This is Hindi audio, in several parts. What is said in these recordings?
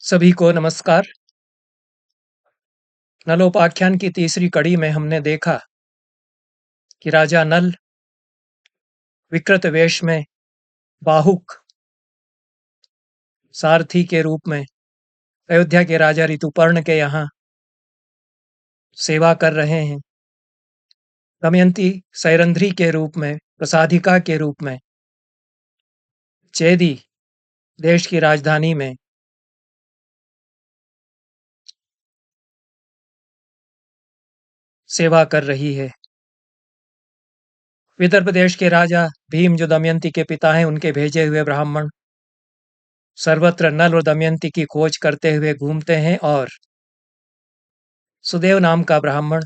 सभी को नमस्कार। नलोपाख्यान की तीसरी कड़ी में हमने देखा कि राजा नल विकृत वेश में बाहुक सारथी के रूप में अयोध्या के राजा ऋतुपर्ण के यहाँ सेवा कर रहे हैं। दमयंती सैरंध्री के रूप में, प्रसादिका के रूप में चेदी देश की राजधानी में सेवा कर रही है। विदर्भ देश के राजा भीम, जो दमयंती के पिता हैं, उनके भेजे हुए ब्राह्मण सर्वत्र नल और दमयंती की खोज करते हुए घूमते हैं और सुदेव नाम का ब्राह्मण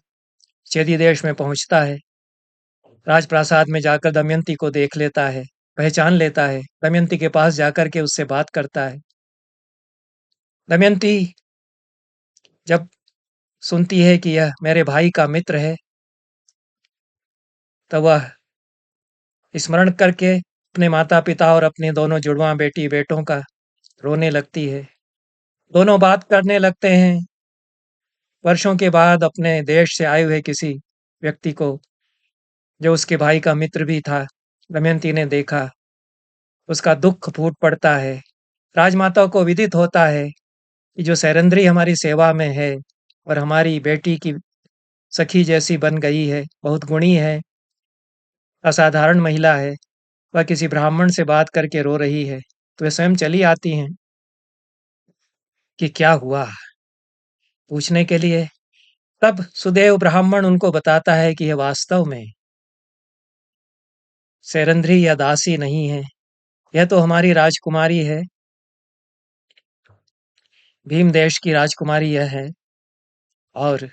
चेदी देश में पहुंचता है। राजप्रासाद में जाकर दमयंती को देख लेता है, पहचान लेता है, दमयंती के पास जाकर के उससे बात करता है। दमयंती जब सुनती है कि यह मेरे भाई का मित्र है, तो वह स्मरण करके अपने माता पिता और अपने दोनों जुड़वां बेटी बेटों का रोने लगती है। दोनों बात करने लगते हैं। वर्षों के बाद अपने देश से आए हुए किसी व्यक्ति को, जो उसके भाई का मित्र भी था, दमयंती ने देखा। उसका दुख फूट पड़ता है। राजमाता को विदित होता है कि जो सैरंध्री हमारी सेवा में है और हमारी बेटी की सखी जैसी बन गई है, बहुत गुणी है, असाधारण महिला है, वह किसी ब्राह्मण से बात करके रो रही है। तो वे स्वयं चली आती हैं कि क्या हुआ, पूछने के लिए। तब सुदेव ब्राह्मण उनको बताता है कि यह वास्तव में सैरंध्री या दासी नहीं है, यह तो हमारी राजकुमारी है, भीम देश की राजकुमारी यह है। और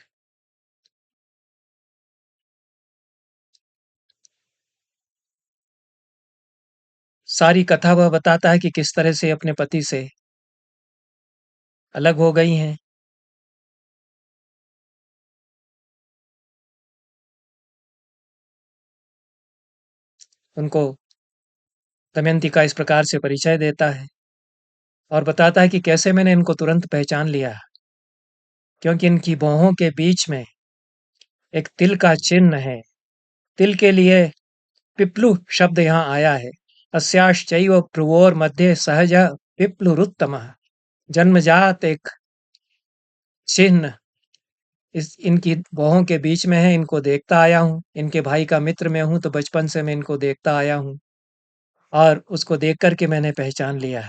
सारी कथा वह बताता है कि किस तरह से अपने पति से अलग हो गई हैं। उनको दमयंती का इस प्रकार से परिचय देता है और बताता है कि कैसे मैंने इनको तुरंत पहचान लिया, क्योंकि इनकी भौहों के बीच में एक तिल का चिन्ह है। तिल के लिए पिप्लु शब्द यहाँ आया है। अस्याश्चैव भ्रुवोर मध्य सहज पिप्लुरुत्तमः। जन्मजात एक चिन्ह इस इनकी भौहों के बीच में है। इनको देखता आया हूँ, इनके भाई का मित्र मैं हूँ, तो बचपन से मैं इनको देखता आया हूँ और उसको देख करके मैंने पहचान लिया।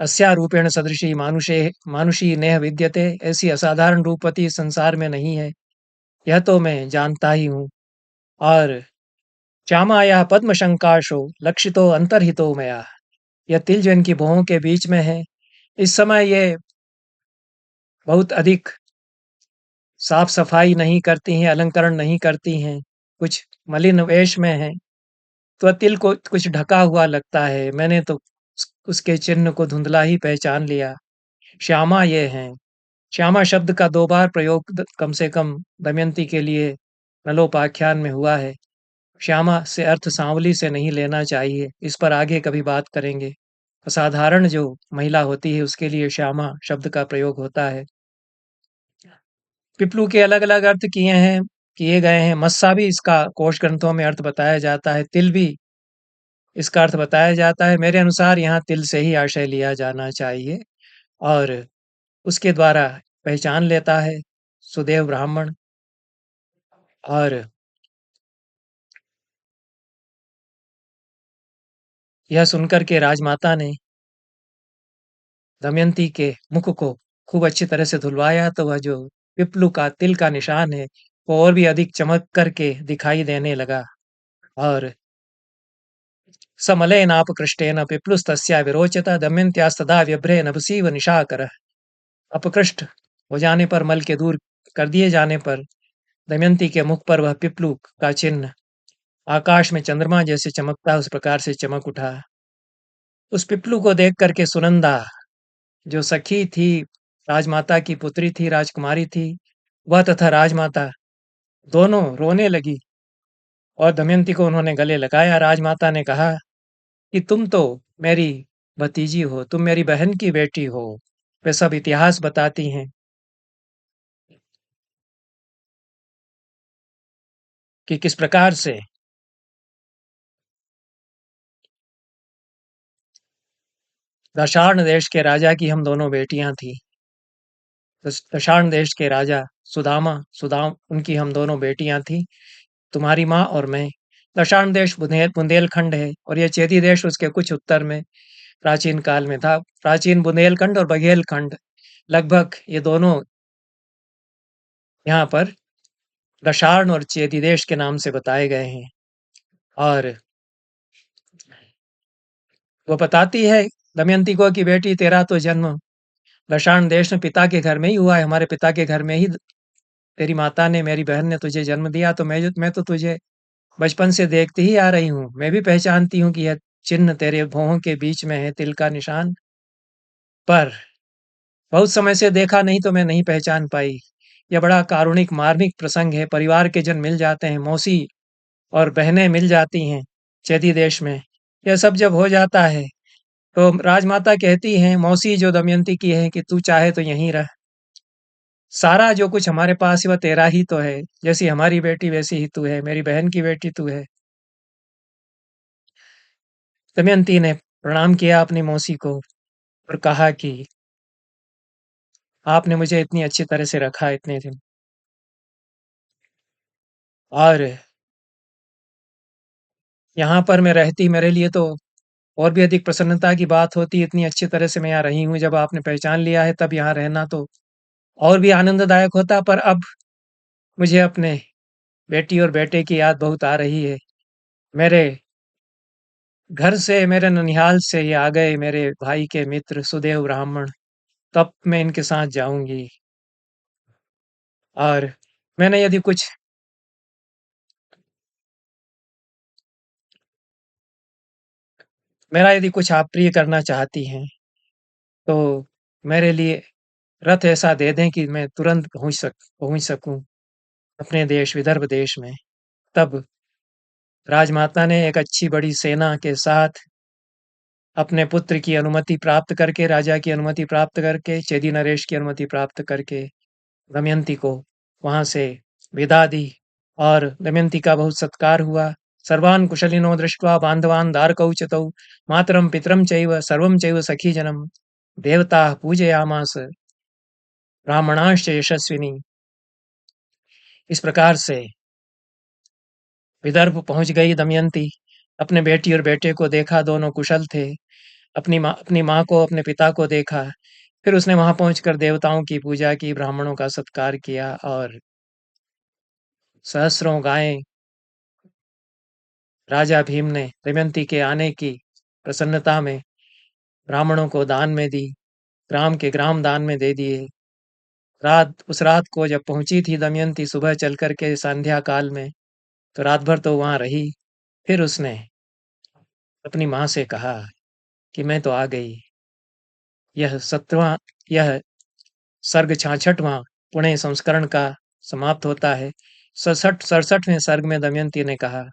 अस्या रूपेण सदृशी मानुषे मानुषी नेह विद्यते। ऐसी असाधारण रूपवती संसार में नहीं है, यह तो मैं जानता ही हूँ। और श्यामाया पद्मशंकाशो लक्षितो अंतर्हितो मया। यह तिल जो इनकी भौहों के बीच में है, इस समय ये बहुत अधिक साफ सफाई नहीं करती हैं, अलंकरण नहीं करती हैं, कुछ मलिन वेश में हैं, तो तिल को कुछ ढका हुआ लगता है। मैंने तो उसके चिन्ह को धुंधला ही पहचान लिया। श्यामा ये हैं। श्यामा शब्द का 2 बार प्रयोग कम से कम दमयंती के लिए नलोपाख्यान में हुआ है। श्यामा से अर्थ सांवली से नहीं लेना चाहिए, इस पर आगे कभी बात करेंगे। असाधारण जो महिला होती है उसके लिए श्यामा शब्द का प्रयोग होता है। पिपलू के अलग-अलग अर्थ किए गए हैं। मस्सा भी इसका कोश ग्रंथों में अर्थ बताया जाता है। तिल भी इसका अर्थ बताया जाता है। मेरे अनुसार यहाँ तिल से ही आशय लिया जाना चाहिए और उसके द्वारा पहचान लेता है सुदेव ब्राह्मण। और यह सुनकर के राजमाता ने दमयंती के मुख को खूब अच्छी तरह से धुलवाया, तो वह जो पिपलू का तिल का निशान है, वो और भी अधिक चमक करके दिखाई देने लगा। और समलेनापकृष्टेन पिप्लुस्तस्या विरोचत दमयन्त्यास्तदा व्यभ्रे नभसीव निशाकरः। अपकृष्ट हो जाने पर, मल के दूर कर दिए जाने पर, दमयंती के मुख पर वह पिपलू का चिन्ह आकाश में चंद्रमा जैसे चमकता है, उस प्रकार से चमक उठा। उस पिपलू को देख करके सुनंदा, जो सखी थी, राजमाता की पुत्री थी, राजकुमारी थी, वह तथा राजमाता दोनों रोने लगी और दमयंती को उन्होंने गले लगाया। राजमाता ने कहा कि तुम तो मेरी भतीजी हो, तुम मेरी बहन की बेटी हो। वे सब इतिहास बताती हैं कि किस प्रकार से दशार्ण देश के राजा की हम दोनों बेटियां थी। दशार्ण देश के राजा सुदाम उनकी हम दोनों बेटियां थी, तुम्हारी माँ और मैं। दशार्ण देश बुंदेलखंड है और यह चेदी देश उसके कुछ उत्तर में प्राचीन काल में था। प्राचीन बुंदेलखंड और बघेलखंड लगभग ये दोनों यहाँ पर दशार्ण और चेदी देश के नाम से बताए गए हैं। और वो बताती है दमयंती को कि बेटी तेरा तो जन्म दशार्ण देश में पिता के घर में ही हुआ है। हमारे पिता के घर में ही तेरी माता ने, मेरी बहन ने तुझे जन्म दिया। तो मैं तो तुझे बचपन से देखती ही आ रही हूँ। मैं भी पहचानती हूँ कि यह चिन्ह तेरे भौहों के बीच में है, तिल का निशान। पर बहुत समय से देखा नहीं तो मैं नहीं पहचान पाई। यह बड़ा कारुणिक मार्मिक प्रसंग है। परिवार के जन मिल जाते हैं, मौसी और बहनें मिल जाती हैं चैती देश में। यह सब जब हो जाता है तो राजमाता कहती हैं, मौसी जो दमयंती की है, कि तू चाहे तो यहीं रह। सारा जो कुछ हमारे पास है वह तेरा ही तो है। जैसी हमारी बेटी वैसी ही तू है, मेरी बहन की बेटी तू है। दमयंती ने प्रणाम किया अपनी मौसी को और कहा कि आपने मुझे इतनी अच्छी तरह से रखा इतने दिन, और यहाँ पर मैं रहती मेरे लिए तो और भी अधिक प्रसन्नता की बात होती। इतनी अच्छी तरह से मैं यहाँ रही हूँ, जब आपने पहचान लिया है तब यहाँ रहना तो और भी आनंददायक होता। पर अब मुझे अपने बेटी और बेटे की याद बहुत आ रही है। मेरे घर से, मेरे ननिहाल से ये आ गए मेरे भाई के मित्र सुदेव ब्राह्मण। तब मैं इनके साथ जाऊंगी। और मैंने यदि कुछ मेरा यदि कुछ आप प्रिय करना चाहती हैं तो मेरे लिए रथ ऐसा दे दें कि मैं तुरंत पहुंच सकूं अपने देश विदर्भ देश में। तब राजमाता ने एक अच्छी बड़ी सेना के साथ अपने पुत्र की अनुमति प्राप्त करके, राजा की अनुमति प्राप्त करके, चेदी नरेश की अनुमति प्राप्त करके दमयंती को वहां से विदा दी। और दमयंती का बहुत सत्कार हुआ। सर्वान् कुशलिनो दृष्ट्वा बान्धवान् दारकौचतौ मातरं पितरं चैव सर्वं चैव सखीजनम् देवताः पूजयामास ब्राह्मणाश्च यशस्विनी। इस प्रकार से विदर्भ पहुंच गई दमयंती। अपने बेटी और बेटे को देखा, दोनों कुशल थे। अपनी माँ को, अपने पिता को देखा। फिर उसने वहां पहुंचकर देवताओं की पूजा की, ब्राह्मणों का सत्कार किया और सहस्रों गायें राजा भीम ने दमयंती के आने की प्रसन्नता में ब्राह्मणों को दान में दी। ग्राम के ग्राम दान में दे दिए। उस रात को जब पहुंची थी दमयंती सुबह चल करके संध्या काल में, तो रात भर तो वहां रही। फिर उसने अपनी माँ से कहा कि मैं तो आ गई। यह 17वां, यह सर्ग 66वां पुणे संस्करण का समाप्त होता है। 67वें सर्ग में दमयंती ने कहा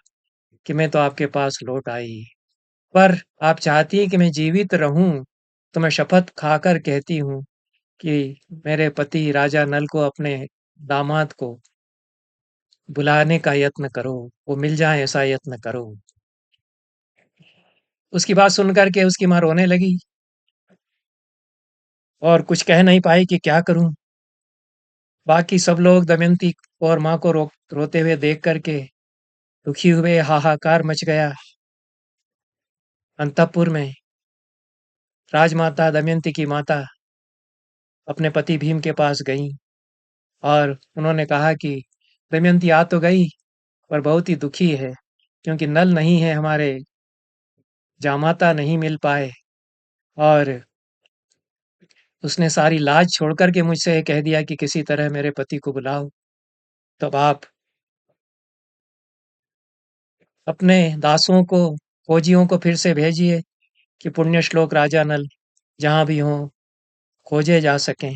कि मैं तो आपके पास लौट आई, पर आप चाहती हैं कि मैं जीवित रहूं, तो मैं शपथ खाकर कहती हूँ कि मेरे पति राजा नल को, अपने दामाद को बुलाने का यत्न करो, वो मिल जाए ऐसा यत्न करो। उसकी बात सुनकर के उसकी माँ रोने लगी और कुछ कह नहीं पाई कि क्या करूं। बाकी सब लोग दमयंती और माँ को रोते हुए देख करके दुखी हुए। हाहाकार मच गया अंतपुर में। राजमाता दमयंती की माता अपने पति भीम के पास गई और उन्होंने कहा कि दमयंती आ तो गई, पर बहुत ही दुखी है, क्योंकि नल नहीं है, हमारे जामाता नहीं मिल पाए। और उसने सारी लाज छोड़ कर के मुझसे कह दिया कि किसी तरह मेरे पति को बुलाओ। तब आप अपने दासों को, फौजियों को फिर से भेजिए कि पुण्य श्लोक राजा नल जहाँ भी हों खोजे जा सकें।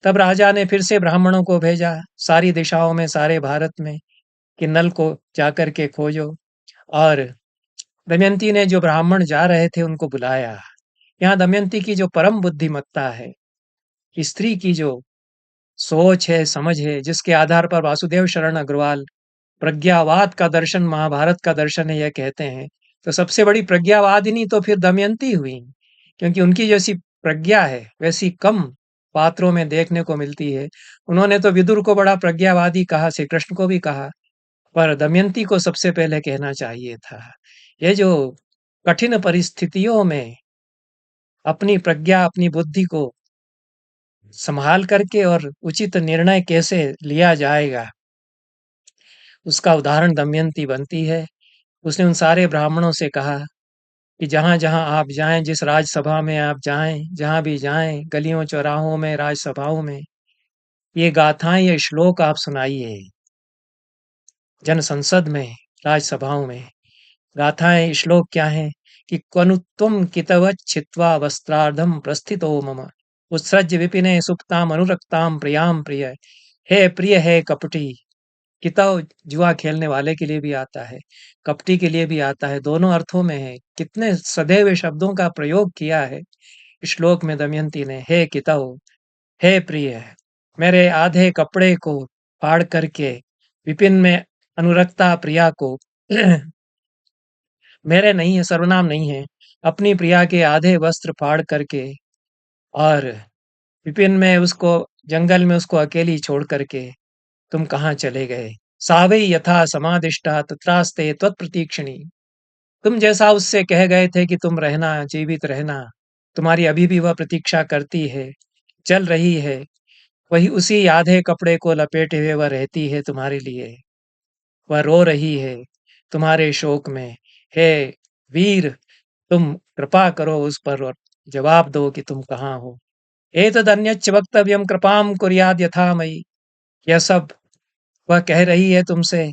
तब राजा ने फिर से ब्राह्मणों को भेजा सारी दिशाओं में, सारे भारत में, कि नल को जाकर के खोजो। और दमयंती ने जो ब्राह्मण जा रहे थे उनको बुलाया यहाँ दमयंती की जो परम बुद्धिमत्ता है, स्त्री की जो सोच है, समझ है, जिसके आधार पर वासुदेव शरण अग्रवाल प्रज्ञावाद का दर्शन महाभारत का दर्शन है यह कहते हैं, तो सबसे बड़ी प्रज्ञावादिनी तो फिर दमयंती हुई, क्योंकि उनकी जैसी प्रज्ञा है वैसी कम पात्रों में देखने को मिलती है। उन्होंने तो विदुर को बड़ा प्रज्ञावादी कहा, श्री कृष्ण को भी कहा, पर दमयंती को सबसे पहले कहना चाहिए था। ये जो कठिन परिस्थितियों में अपनी प्रज्ञा अपनी बुद्धि को संभाल करके और उचित निर्णय कैसे लिया जाएगा, उसका उदाहरण दमयंती बनती है। उसने उन सारे ब्राह्मणों से कहा कि जहाँ-जहाँ आप जाएँ, जिस राजसभा में आप जाएँ, जहाँ भी जाएँ, गलियों चौराहों में, राजसभाओं में, ये गाथाएँ, ये श्लोक आप सुनाइए। जन संसद में, राजसभाओं में गाथाएँ, श्लोक क्या हैं कि क्वनु त्वं कितवत् छित्त्वा वस्त्रार्धं प्रस्थितो मम उत्सृज्य विपिने सुप्ताम् अनुरक्ताम् प्रियाम् प्रिय। हे प्रिय है कपटी। किताब जुआ खेलने वाले के लिए भी आता है, कपटी के लिए भी आता है, दोनों अर्थों में है। कितने सधे हुए शब्दों का प्रयोग किया है इस श्लोक में दमयंती ने। हे किताब, हे प्रिय, मेरे आधे कपड़े को फाड़ करके विपिन में अनुरक्ता प्रिया को मेरे नहीं है, सर्वनाम नहीं है, अपनी प्रिया के आधे वस्त्र फाड़ करके और विपिन में उसको जंगल में उसको अकेली छोड़ करके तुम कहाँ चले गए? सावै यथा समादिष्टा तत्रास्ते त्वत्प्रतीक्षिणी। तुम जैसा उससे कह गए थे कि तुम रहना, जीवित रहना, तुम्हारी अभी भी वह प्रतीक्षा करती है, चल रही है, वही उसी आधे कपड़े को लपेटे हुए वह रहती है तुम्हारे लिए। वह रो रही है तुम्हारे शोक में। हे वीर, तुम कृपा करो उस पर और जवाब दो कि तुम कहाँ हो। एतदन्यच्च वक्तव्यम कृपाम कुर्याद् यथा मयि। यह सब वह कह रही है तुमसे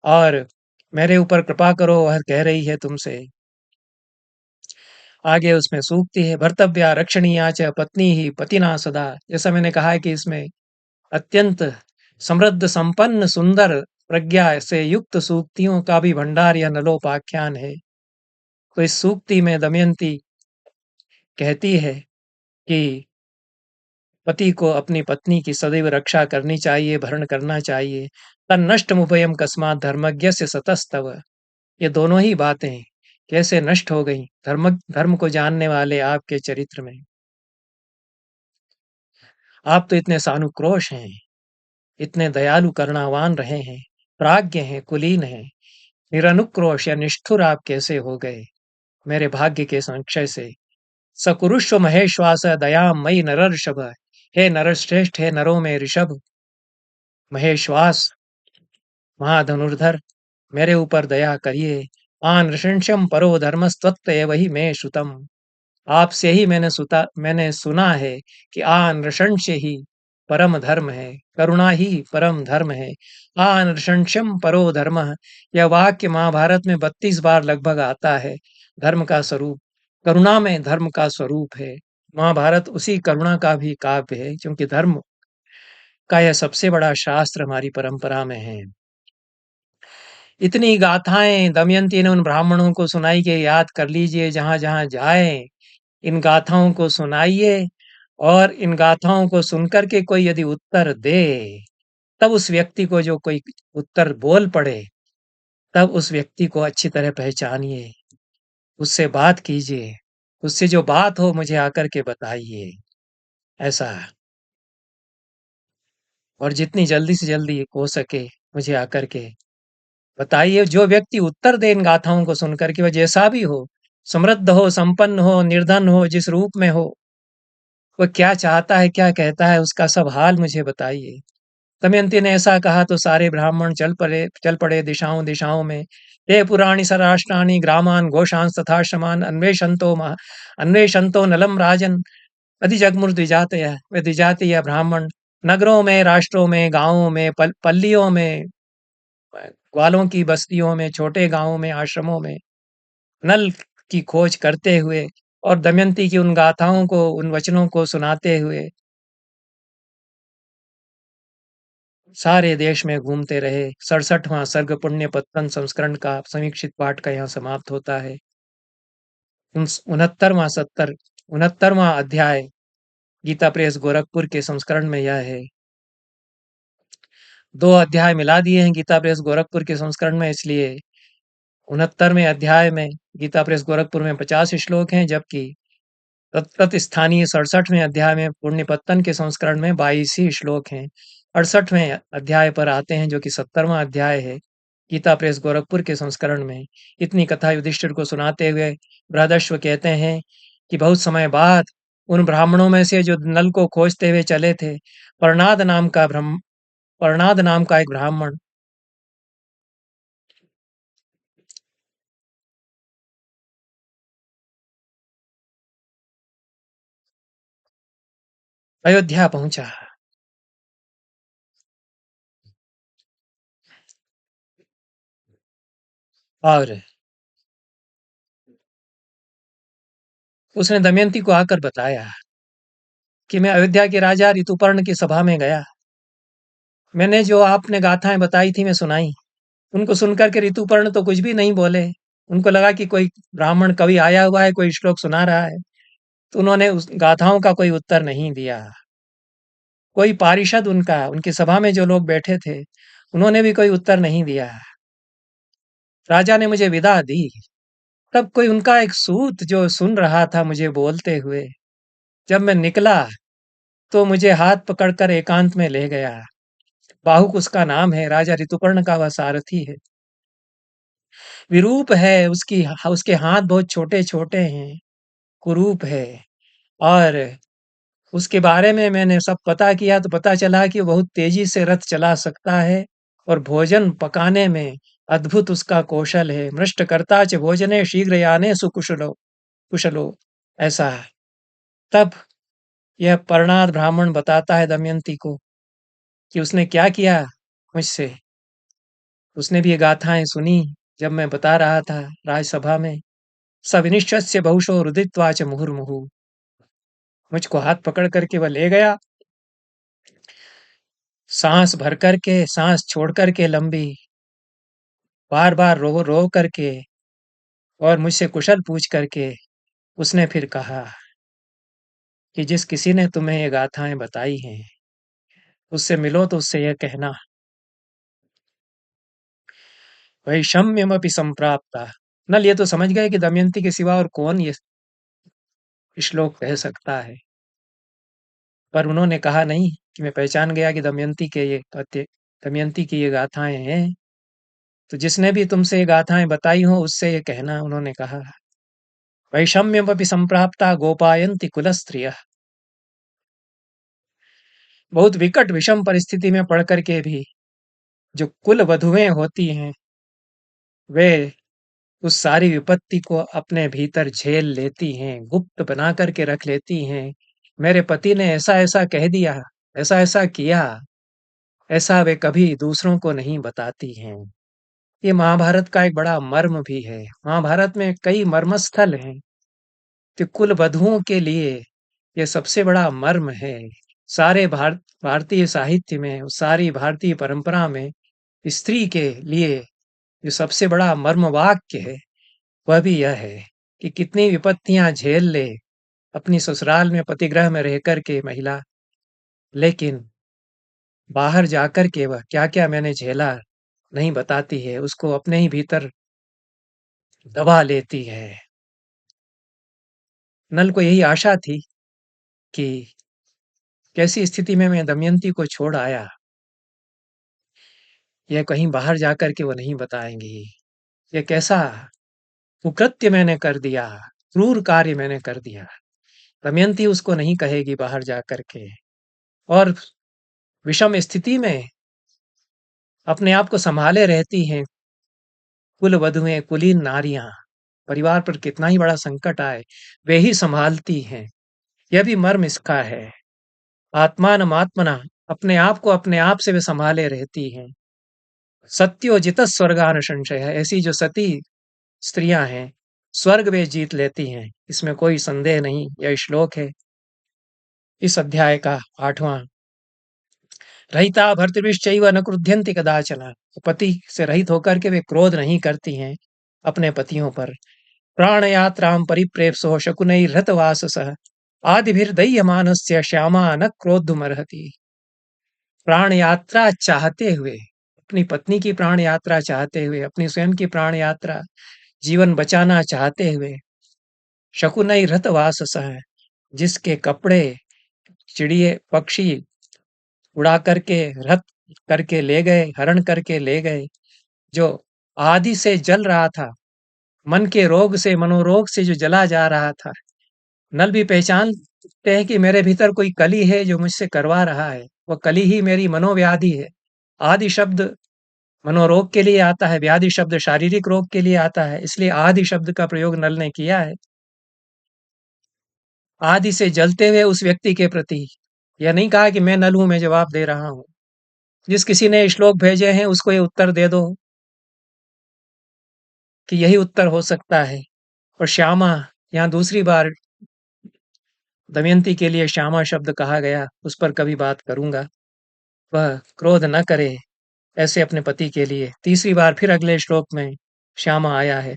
और मेरे ऊपर कृपा करो वह कह रही है तुमसे। आगे उसमें सूक्ति है, भर्तव्या रक्षणीया च पत्नी ही पतिना सदा। जैसा मैंने कहा है कि इसमें अत्यंत समृद्ध संपन्न सुंदर प्रज्ञा से युक्त सूक्तियों का भी भंडार या नलोपाख्यान है। तो इस सूक्ति में दमयंती कहती है कि पति को अपनी पत्नी की सदैव रक्षा करनी चाहिए, भरण करना चाहिए। तन्नष्टमुपयम कस्मात् धर्मज्ञस्य सतस्तव। ये दोनों ही बातें कैसे नष्ट हो गई धर्म को जानने वाले आपके चरित्र में। आप तो इतने सानुक्रोश हैं, इतने दयालु करुणावान रहे हैं, प्राज्ञ हैं, कुलीन हैं, निरनुक्रोश या निष्ठुर आप कैसे हो गए मेरे भाग्य के संशय से। सकुरुष्व महेश्वास दयाम मयि नरर्षभ। हे नरश्रेष्ठ, हे नरों में ऋषभ, महेश्वास महाधनुर्धर, मेरे ऊपर दया करिए। आन ऋषिशम परो धर्मस्तत्व ही मैं श्रुतम। आपसे ही मैंने सुना है कि आन ऋषंश ही परम धर्म है, करुणा ही परम धर्म है। आन ऋषंशम परो धर्म, यह वाक्य महाभारत में 32 बार लगभग आता है। धर्म का स्वरूप, करुणा में धर्म का स्वरूप है। महाभारत उसी करुणा का भी काव्य है, क्योंकि धर्म का यह सबसे बड़ा शास्त्र हमारी परंपरा में है। इतनी गाथाएं दमयंती ने उन ब्राह्मणों को सुनाई कि याद कर लीजिए, जहां जहां जाए इन गाथाओं को सुनाइए, और इन गाथाओं को सुनकर के कोई यदि उत्तर दे, तब उस व्यक्ति को जो कोई उत्तर बोल पड़े, तब उस व्यक्ति को अच्छी तरह पहचानिए, उससे बात कीजिए, उससे जो बात हो मुझे आकर के बताइए, ऐसा। और जितनी जल्दी से जल्दी हो सके मुझे आकर के बताइए। जो व्यक्ति उत्तर दे इन गाथाओं को सुनकर के, वह जैसा भी हो, समृद्ध हो, संपन्न हो, निर्धन हो, जिस रूप में हो, वह क्या चाहता है, क्या कहता है, उसका सब हाल मुझे बताइए। दमयंती ने ऐसा कहा तो सारे ब्राह्मण चल पड़े दिशाओं दिशाओं में। ते पुराणी सराष्ट्राणि ग्रामान घोषांस तथा श्रमान अन्वेषंतो नलम राजन। अधिजगमुर द्विजातय, वे द्विजातीय ब्राह्मण नगरों में, राष्ट्रों में, गांवों में, पल्लियों में, ग्वालों की बस्तियों में, छोटे गांवों में, आश्रमों में नल की खोज करते हुए और दमयंती की उन गाथाओं को, उन वचनों को सुनाते हुए सारे देश में घूमते रहे। 67वां सर्ग पुण्य पत्तन संस्करण का समीक्षित पाठ का यहाँ समाप्त होता है। 69वां सत्र 69वां अध्याय गीता प्रेस गोरखपुर के संस्करण में यह है। 2 अध्याय मिला दिए हैं गीता प्रेस गोरखपुर के संस्करण में, इसलिए 69वें अध्याय में गीता प्रेस गोरखपुर में 50 श्लोक हैं, जबकि तत्त स्थानीय 67वें अध्याय में पुण्यपत्तन के संस्करण में 22 ही श्लोक हैं। 68वें अध्याय पर आते हैं, जो कि 70वां अध्याय है गीता प्रेस गोरखपुर के संस्करण में। इतनी कथा युधिष्ठिर को सुनाते हुए बृहदश्व कहते हैं कि बहुत समय बाद उन ब्राह्मणों में से जो नल को खोजते हुए चले थे, प्रणाद नाम का एक ब्राह्मण अयोध्या पहुंचा और उसने दमयंती को आकर बताया कि मैं अयोध्या के राजा ऋतुपर्ण की सभा में गया। मैंने जो आपने गाथाएं बताई थी मैं सुनाई। उनको सुनकर के ऋतुपर्ण तो कुछ भी नहीं बोले। उनको लगा कि कोई ब्राह्मण कवि आया हुआ है, कोई श्लोक सुना रहा है, तो उन्होंने उस गाथाओं का कोई उत्तर नहीं दिया। कोई पारिषद उनकी सभा में जो लोग बैठे थे, उन्होंने भी कोई उत्तर नहीं दिया। राजा ने मुझे विदा दी। तब कोई उनका एक सूत जो सुन रहा था मुझे बोलते हुए, जब मैं निकला तो मुझे हाथ पकड़कर एकांत में ले गया। बाहुक उसका नाम है, राजा ऋतुपर्ण का वह सारथी है। विरूप है उसके हाथ बहुत छोटे-छोटे हैं, कुरूप है। और उसके बारे में मैंने सब पता किया तो पता चला कि वो बहुत तेजी से रथ चला सकता है और भोजन पकाने में अद्भुत उसका कौशल है। मृष्टकर्ता च भोजने शीघ्र याने सुकुशलो कुशलो ऐसा है। तब यह परणाद ब्राह्मण बताता है दमयंती को कि उसने क्या किया मुझसे। उसने भी ये गाथाएं सुनी जब मैं बता रहा था राजसभा में। सविनिश्चस्य बहुशो रुदित्वा च मुहुर्मुहु। मुझको हाथ पकड़ करके वह ले गया, सांस भर करके सांस छोड़ करके लंबी, बार बार रो रो करके और मुझसे कुशल पूछ करके उसने फिर कहा कि जिस किसी ने तुम्हें ये गाथाएं बताई हैं उससे मिलो तो उससे यह कहना वैषम्यमपि संप्राप्ता। नल ये तो समझ गए कि दमयंती के सिवा और कौन ये श्लोक कह सकता है, पर उन्होंने कहा नहीं कि मैं पहचान गया कि दमयंती की ये गाथाएं हैं, तो जिसने भी तुमसे ये गाथाएं बताई हो उससे ये कहना। उन्होंने कहा वैषम्यमपि संप्राप्ता गोपायन्ति कुलस्त्रियः। बहुत विकट विषम परिस्थिति में पड़ करके भी जो कुल वधुएं होती हैं, वे उस सारी विपत्ति को अपने भीतर झेल लेती हैं, गुप्त बना करके रख लेती हैं। मेरे पति ने ऐसा ऐसा कह दिया, ऐसा ऐसा किया, ऐसा वे कभी दूसरों को नहीं बताती हैं। ये महाभारत का एक बड़ा मर्म भी है। महाभारत में कई मर्मस्थल हैं, तो कुल वधुओं के लिए ये सबसे बड़ा मर्म है। सारे भारतीय साहित्य में, सारी भारतीय परंपरा में स्त्री के लिए जो सबसे बड़ा मर्म वाक्य है वह भी यह है कि कितनी विपत्तियां झेल ले अपनी ससुराल में पतिगृह में रह कर के महिला, लेकिन बाहर जाकर के वह क्या क्या मैंने झेला नहीं बताती है, उसको अपने ही भीतर दबा लेती है। नल को यही आशा थी कि कैसी स्थिति में मैं दमयंती को छोड़ आया, यह कहीं बाहर जाकर के वो नहीं बताएंगी। यह कैसा कुकृत्य मैंने कर दिया, क्रूर कार्य मैंने कर दिया, दमयंती उसको नहीं कहेगी बाहर जाकर के। और विषम स्थिति में अपने आप को संभाले रहती हैं कुल वधुएं, कुलीन नारियां। परिवार पर कितना ही बड़ा संकट आए वे ही संभालती हैं। यह भी मर्म इसका है। आत्मानमात्मना, अपने आप को अपने आप से वे संभाले रहती हैं। सत्योजित स्वर्गान संशय है, ऐसी जो सती स्त्रियां हैं स्वर्ग वे जीत लेती हैं, इसमें कोई संदेह नहीं। यह श्लोक है इस अध्याय का 8वां। रहिता भर्तृभिश्चैव न क्रुध्यन्ति कदाचन। पति से रहित होकर के वे क्रोध नहीं करती हैं अपने पतियों पर। प्राणयात्रां परिप्रेप्सो शकुनैर्हतवाससः आदिभिर्दह्यमानस्य श्यामा न क्रोद्धुमर्हति। प्राण यात्रा चाहते हुए, अपनी पत्नी की प्राण यात्रा चाहते हुए, अपनी स्वयं की प्राण यात्रा, जीवन बचाना चाहते हुए, शकुनैर्हतवाससः, जिसके कपड़े चिड़िए पक्षी उड़ा करके रथ करके ले गए, हरण करके ले गए, जो आदि से जल रहा था, मन के रोग से, मनोरोग से जो जला जा रहा था। नल भी पहचानते हैं कि मेरे भीतर कोई कली है जो मुझसे करवा रहा है, वह कली ही मेरी मनोव्याधि है। आदि शब्द मनोरोग के लिए आता है, व्याधि शब्द शारीरिक रोग के लिए आता है, इसलिए आदि शब्द का प्रयोग नल ने किया है। आदि से जलते हुए उस व्यक्ति के प्रति, यह नहीं कहा कि मैं नल हूं, मैं जवाब दे रहा हूं। जिस किसी ने श्लोक भेजे हैं उसको ये उत्तर दे दो कि यही उत्तर हो सकता है। और श्यामा, यहाँ दूसरी बार दमयंती के लिए श्यामा शब्द कहा गया, उस पर कभी बात करूंगा। वह क्रोध न करे ऐसे अपने पति के लिए। तीसरी बार फिर अगले श्लोक में श्यामा आया है।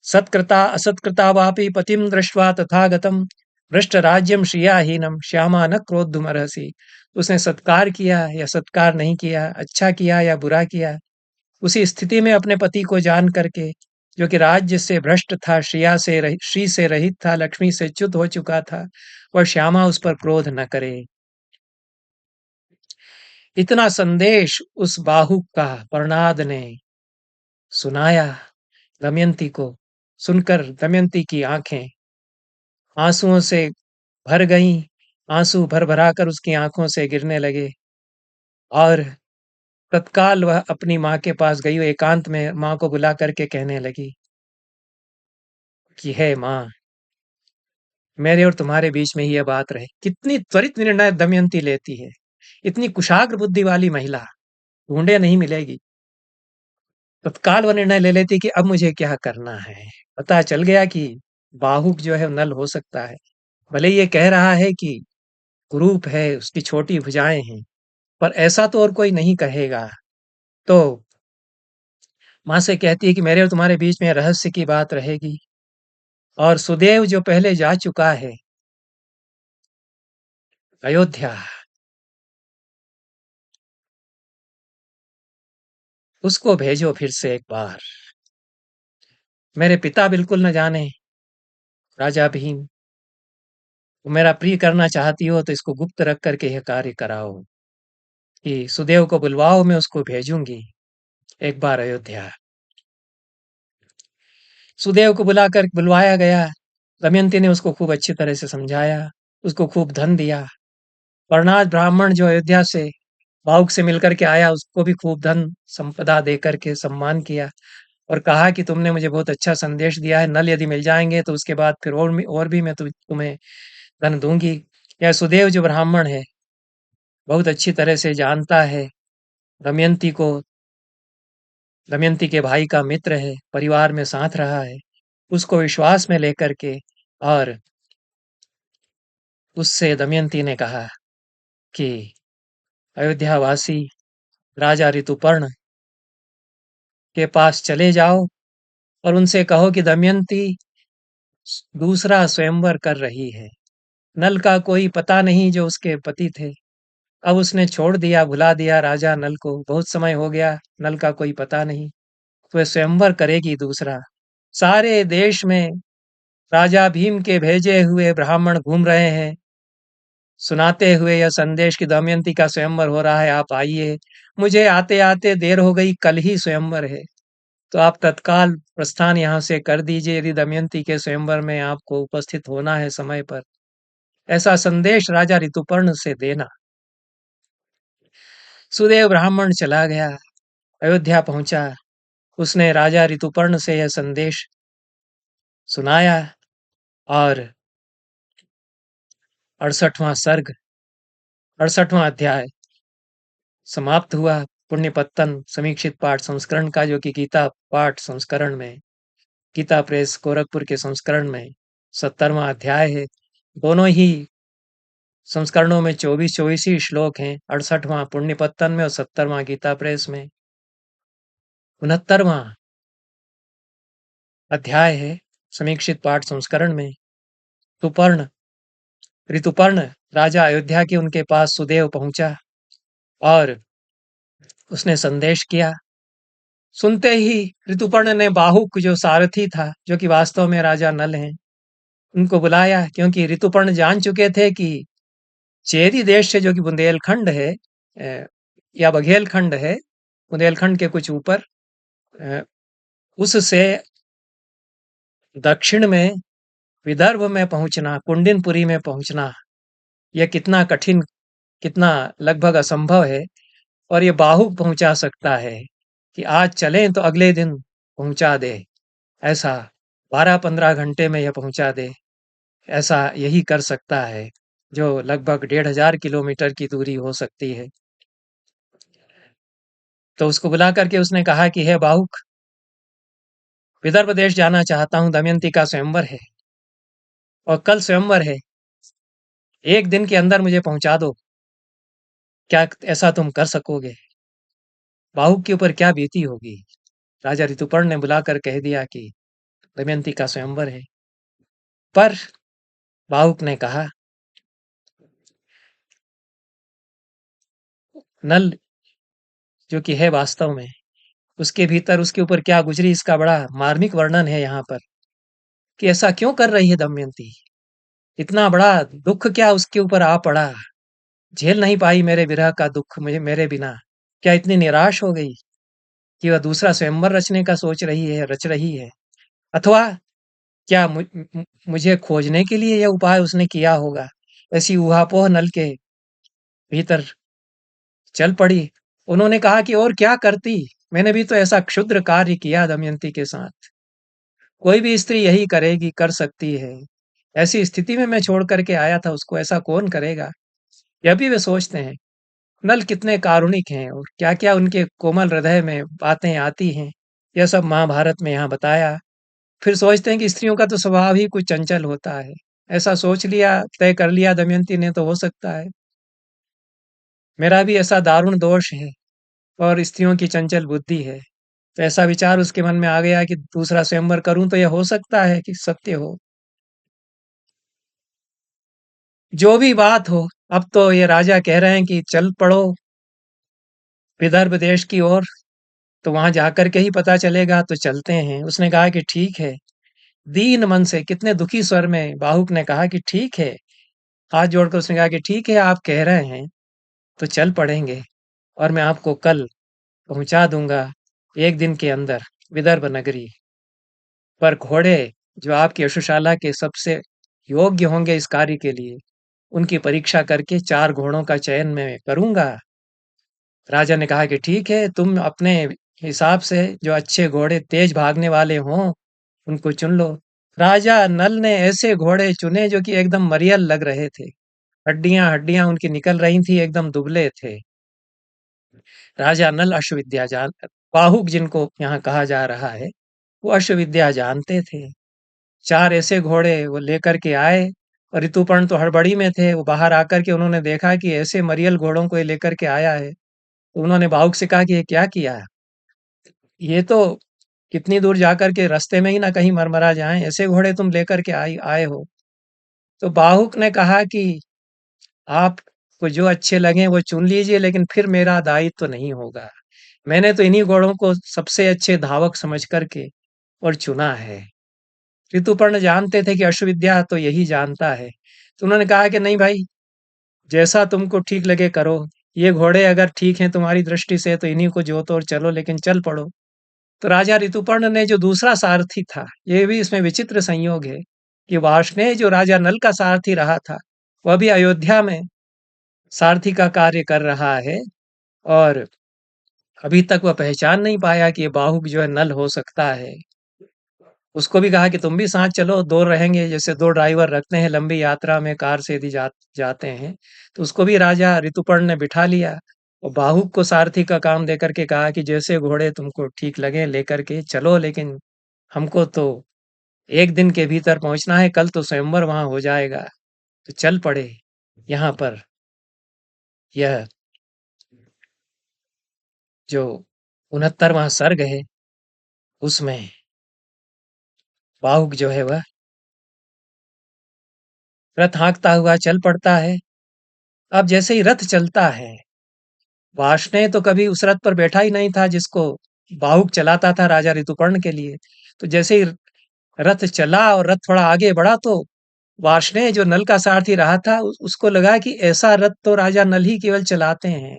सत्कृता असत्कृता वापि पतिम दृष्ट्वा तथागतम भ्रष्ट राज्यम श्रियाहीनम श्यामा न क्रोद्धुमर्हसि। उसने सत्कार किया या सत्कार नहीं किया, अच्छा किया या बुरा किया, उसी स्थिति में अपने पति को जान करके, जो कि राज्य से भ्रष्ट था, श्री से रहित था, लक्ष्मी से च्युत हो चुका था, वह श्यामा उस पर क्रोध न करे। इतना संदेश उस बाहुक का प्रहलाद ने सुनाया दमयंती को। सुनकर दमयंती की आंखें आंसुओं से भर गईं, आंसू भर भरा कर उसकी आंखों से गिरने लगे और तत्काल वह अपनी माँ के पास गई। वो एकांत में माँ को बुला करके कहने लगी कि हे माँ, मेरे और तुम्हारे बीच में ही यह बात रहे। कितनी त्वरित निर्णय दमयंती लेती है, इतनी कुशाग्र बुद्धि वाली महिला ढूंढे नहीं मिलेगी। तत्काल वह निर्णय ले लेती कि अब मुझे क्या करना है। पता चल गया कि बाहुक जो है नल हो सकता है। भले ये कह रहा है कि कुरूप है, उसकी छोटी भुजाएं हैं, पर ऐसा तो और कोई नहीं कहेगा। तो माँ से कहती है कि मेरे और तुम्हारे बीच में रहस्य की बात रहेगी। और सुदेव जो पहले जा चुका है अयोध्या, उसको भेजो फिर से एक बार। मेरे पिता बिल्कुल न जाने, राजा भीम, वो मेरा प्रिय करना चाहती हो तो इसको गुप्त रख करके यह कार्य कराओ कि सुदेव को बुलवाओ, मैं उसको भेजूंगी एक बार अयोध्या। सुदेव को बुलाकर बुलवाया गया। दमयंती ने उसको खूब अच्छी तरह से समझाया, उसको खूब धन दिया। प्रहलाद ब्राह्मण जो अयोध्या से भावुक से मिलकर के आया, उसको भी खूब धन संपदा दे करके सम्मान किया और कहा कि तुमने मुझे बहुत अच्छा संदेश दिया है। नल यदि मिल जाएंगे तो उसके बाद फिर और भी मैं तुम्हें धन दूंगी। यह सुदेव जो ब्राह्मण है, बहुत अच्छी तरह से जानता है दमयंती को, दमयंती के भाई का मित्र है, परिवार में साथ रहा है। उसको विश्वास में लेकर के और उससे दमयंती ने कहा कि अयोध्यावासी राजा ऋतुपर्ण के पास चले जाओ और उनसे कहो कि दमयंती दूसरा स्वयंवर कर रही है। नल का कोई पता नहीं जो उसके पति थे। अब उसने छोड़ दिया, भुला दिया राजा नल को, बहुत समय हो गया, नल का कोई पता नहीं। तो वह स्वयंवर करेगी दूसरा। सारे देश में राजा भीम के भेजे हुए ब्राह्मण घूम रहे हैं, सुनाते हुए यह संदेश कि दमयंती का स्वयंवर हो रहा है, आप आइए। मुझे आते आते देर हो गई, कल ही स्वयंवर है, तो आप तत्काल प्रस्थान यहाँ से कर दीजिए यदि दमयंती के स्वयंवर में आपको उपस्थित होना है समय पर। ऐसा संदेश राजा ऋतुपर्ण से देना। सुदेव ब्राह्मण चला गया, अयोध्या पहुंचा। उसने राजा ऋतुपर्ण से यह संदेश सुनाया और 68वां सर्ग, 68वां अध्याय समाप्त हुआ। पुण्यपत्तन समीक्षित पाठ संस्करण का, जो कि गीता पाठ संस्करण में, गीता प्रेस गोरखपुर के संस्करण में 70वां अध्याय है। दोनों ही संस्करणों में 24 ही श्लोक हैं। 68वां पुण्यपत्तन में और 70वां गीता प्रेस में। 69वां अध्याय है समीक्षित पाठ संस्करण में तुपर्ण ऋतुपर्ण राजा अयोध्या के उनके पास सुदेव पहुंचा और उसने संदेश किया। सुनते ही ऋतुपर्ण ने बाहुक जो सारथी था, जो कि वास्तव में राजा नल हैं, उनको बुलाया, क्योंकि ऋतुपर्ण जान चुके थे कि चेरी देश से, जो कि बुंदेलखंड है या बघेलखंड है, बुंदेलखंड के कुछ ऊपर, उससे दक्षिण में विदर्भ में पहुंचना, कुंडिनपुरी में पहुंचना, यह कितना कठिन, कितना लगभग असंभव है। और ये बाहुक पहुंचा सकता है कि आज चलें तो अगले दिन पहुंचा दे, ऐसा 12-15 घंटे में यह पहुंचा दे, ऐसा यही कर सकता है, जो लगभग 1500 किलोमीटर की दूरी हो सकती है। तो उसको बुला करके उसने कहा कि हे बाहुक, विदर्भ देश जाना चाहता हूं, दमयंती का स्वयंवर है और कल स्वयंवर है, एक दिन के अंदर मुझे पहुंचा दो, क्या ऐसा तुम कर सकोगे? बाहुक के ऊपर क्या बीती होगी। राजा ऋतुपर्ण ने बुलाकर कह दिया कि दमयंती का स्वयंवर है। पर बाहुक ने कहा, नल जो कि है वास्तव में, उसके भीतर उसके ऊपर क्या गुजरी, इसका बड़ा मार्मिक वर्णन है यहाँ पर, कि ऐसा क्यों कर रही है दमयंती, इतना बड़ा दुख क्या उसके ऊपर आ पड़ा, झेल नहीं पाई मेरे विरह का दुख, मुझे मेरे बिना, क्या इतनी निराश हो गई कि वह दूसरा स्वयंवर रचने का सोच रही है, रच रही है? अथवा क्या मुझे खोजने के लिए यह उपाय उसने किया होगा? ऐसी ऊहापोह नल के भीतर चल पड़ी। उन्होंने कहा कि और क्या करती, मैंने भी तो ऐसा क्षुद्र कार्य किया दमयंती के साथ, कोई भी स्त्री यही करेगी, कर सकती है, ऐसी स्थिति में मैं छोड़ करके आया था उसको, ऐसा कौन करेगा? यह भी वे सोचते हैं। नल कितने कारुणिक हैं और क्या-क्या उनके कोमल हृदय में बातें आती हैं, यह सब महाभारत में यहाँ बताया। फिर सोचते हैं कि स्त्रियों का तो स्वभाव ही कुछ चंचल होता है, ऐसा सोच लिया, तय कर लिया दमयंती ने, तो हो सकता है मेरा भी ऐसा दारुण दोष है और स्त्रियों की चंचल बुद्धि है। तो ऐसा विचार उसके मन में आ गया कि दूसरा स्वयंवर करूं तो यह हो सकता है कि सत्य हो। जो भी बात हो, अब तो ये राजा कह रहे हैं कि चल पड़ो विदर्भ देश की ओर, तो वहां जाकर के ही पता चलेगा, तो चलते हैं। उसने कहा कि ठीक है। दीन मन से, कितने दुखी स्वर में बाहुक ने कहा कि ठीक है। हाथ जोड़कर उसने कहा कि ठीक है, आप कह रहे हैं तो चल पड़ेंगे और मैं आपको कल पहुंचा दूंगा, एक दिन के अंदर, विदर्भ नगरी। पर घोड़े जो आपकी यशोशाला के सबसे योग्य होंगे इस कार्य के लिए, उनकी परीक्षा करके 4 घोड़ों का चयन मैं करूंगा। राजा ने कहा कि ठीक है, तुम अपने हिसाब से जो अच्छे घोड़े तेज भागने वाले हों, उनको चुन लो। राजा नल ने ऐसे घोड़े चुने जो कि एकदम मरियल लग रहे थे, हड्डियां हड्डियां उनकी निकल रही थी, एकदम दुबले थे। राजा नल अश्वविद्या जान बाहुक जिनको यहाँ कहा जा रहा है, वो अश्वविद्या जानते थे। 4 ऐसे घोड़े वो लेकर के आए और ऋतुपर्ण तो हड़बड़ी में थे। वो बाहर आकर के उन्होंने देखा कि ऐसे मरियल घोड़ों को ये लेकर के आया है। तो उन्होंने बाहुक से कहा कि ये क्या किया? ये तो कितनी दूर जाकर के रास्ते में ही ना कहीं मरमरा जाएं, ऐसे घोड़े तुम लेकर के आए हो। तो बाहुक ने कहा कि आपको जो अच्छे लगे वो चुन लीजिए, लेकिन फिर मेरा दायित्व तो नहीं होगा। मैंने तो इन्हीं घोड़ों को सबसे अच्छे धावक समझ करके और चुना है। ऋतुपर्ण जानते थे कि अश्वविद्या तो यही जानता है। तो उन्होंने कहा कि नहीं भाई, जैसा तुमको ठीक लगे करो। ये घोड़े अगर ठीक हैं तुम्हारी दृष्टि से तो इन्हीं को जोतो और चलो, लेकिन चल पड़ो। तो राजा ऋतुपर्ण ने जो दूसरा सारथी था, ये भी इसमें विचित्र संयोग है कि वार्ष्णेय जो राजा नल का सारथी रहा था, वह भी अयोध्या में सारथी का कार्य कर रहा है और अभी तक वह पहचान नहीं पाया कि ये बाहुक जो है नल हो सकता है। उसको भी कहा कि तुम भी साथ चलो, 2 रहेंगे, जैसे 2 ड्राइवर रखते हैं लंबी यात्रा में कार से यदि जाते हैं। तो उसको भी राजा ऋतुपर्ण ने बिठा लिया और बाहुक को सारथी का काम देकर के कहा कि जैसे घोड़े तुमको ठीक लगे लेकर के चलो, लेकिन हमको तो एक दिन के भीतर पहुंचना है, कल तो स्वयंवर वहां हो जाएगा। तो चल पड़े। यहाँ पर यह जो 69वां सर्ग है, उसमें बाहुक जो है वह रथ हाँकता हुआ चल पड़ता है। अब जैसे ही रथ चलता है, वार्ष्णेय तो कभी उस रथ पर बैठा ही नहीं था जिसको बाहुक चलाता था राजा ऋतुपर्ण के लिए। तो जैसे ही रथ चला और रथ थोड़ा आगे बढ़ा तो वार्ष्णेय जो नल का सारथी रहा था उसको लगा कि ऐसा रथ तो राजा नल ही केवल चलाते हैं।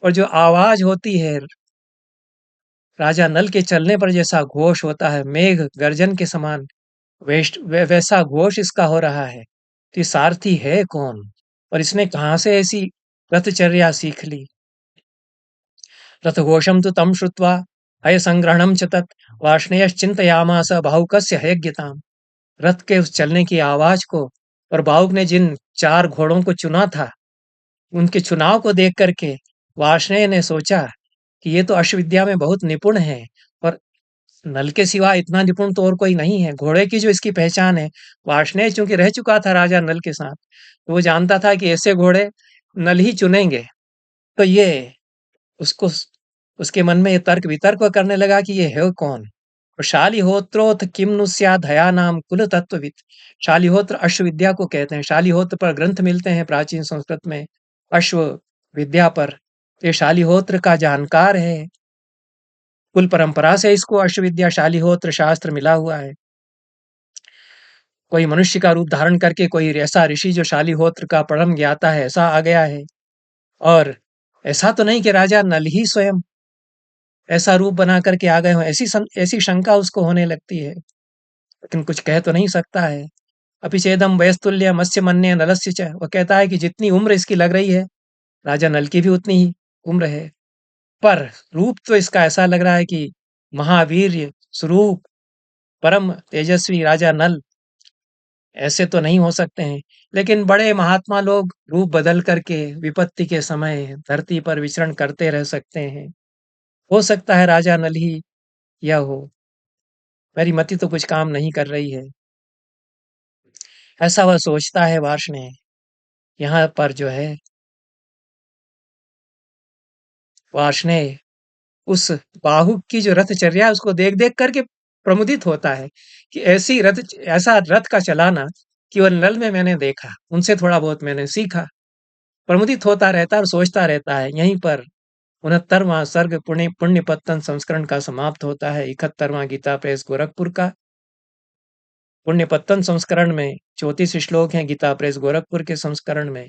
और जो आवाज होती है राजा नल के चलने पर, जैसा घोष होता है मेघ गर्जन के समान, वैसा घोष इसका हो रहा है। तो ये सारथी है कौन और इसने कहाँ से ऐसी रथचर्या सीख ली। रथघोषं तु तं श्रुत्वा हयसंग्रहणं च तत् वार्ष्णेयश्चिन्तयामास बाहुकस्य हयज्ञताम्। रथ के उस चलने की आवाज को और बाहुक ने जिन 4 घोड़ों को चुना था, उनके चुनाव को देख करके वार्ष्णेय ने सोचा कि ये तो अश्वविद्या में बहुत निपुण है और नल के सिवा इतना निपुण तो और कोई नहीं है। घोड़े की जो इसकी पहचान है, वार्ष्णेय चूंकि रह चुका था राजा नल के साथ, तो वो जानता था कि ऐसे घोड़े नल ही चुनेंगे। तो ये उसको उसके मन में ये तर्क वितर्क करने लगा कि ये है कौन। और शालिहोत्रोथ किम नु स्याद हया नाम कुल तत्वविद। शालिहोत्र अश्व विद्या को कहते हैं। शालिहोत्र पर ग्रंथ मिलते हैं प्राचीन संस्कृत में अश्व विद्या पर। ये शालिहोत्र का जानकार है। कुल परंपरा से इसको अश्व विद्या शालिहोत्र शास्त्र मिला हुआ है। कोई मनुष्य का रूप धारण करके कोई ऐसा ऋषि जो शालिहोत्र का परम ज्ञाता है, ऐसा आ गया है। और ऐसा तो नहीं कि राजा नल ही स्वयं ऐसा रूप बना करके आ गए हों, ऐसी शंका उसको होने लगती है। लेकिन कुछ कह तो नहीं सकता है। अपिचेदम वयस्तुल्य मत्स्य मन्य नलस्य च। वह कहता है कि जितनी उम्र इसकी लग रही है, राजा नल की भी उतनी ही उम्र है। पर रूप तो इसका ऐसा लग रहा है कि महावीर स्वरूप परम तेजस्वी राजा नल ऐसे तो नहीं हो सकते हैं। लेकिन बड़े महात्मा लोग रूप बदल करके विपत्ति के समय धरती पर विचरण करते रह सकते हैं। हो सकता है राजा नल ही यह हो। मेरी मति तो कुछ काम नहीं कर रही है। ऐसा वह सोचता है वार्ष्णेय। यहाँ पर जो है वार्ष्णेय उस बाहुक की जो रथचर्या है उसको देख देख करके प्रमुदित होता है कि ऐसा रथ का चलाना केवल नल में मैंने देखा, उनसे थोड़ा बहुत मैंने सीखा। प्रमुदित होता रहता है और सोचता रहता है। यहीं पर 69वां सर्ग पुण्य पत्तन संस्करण का समाप्त होता है। 71वां गीता प्रेस गोरखपुर का। पुण्य पत्तन संस्करण में 34 श्लोक हैं, गीता प्रेस गोरखपुर के संस्करण में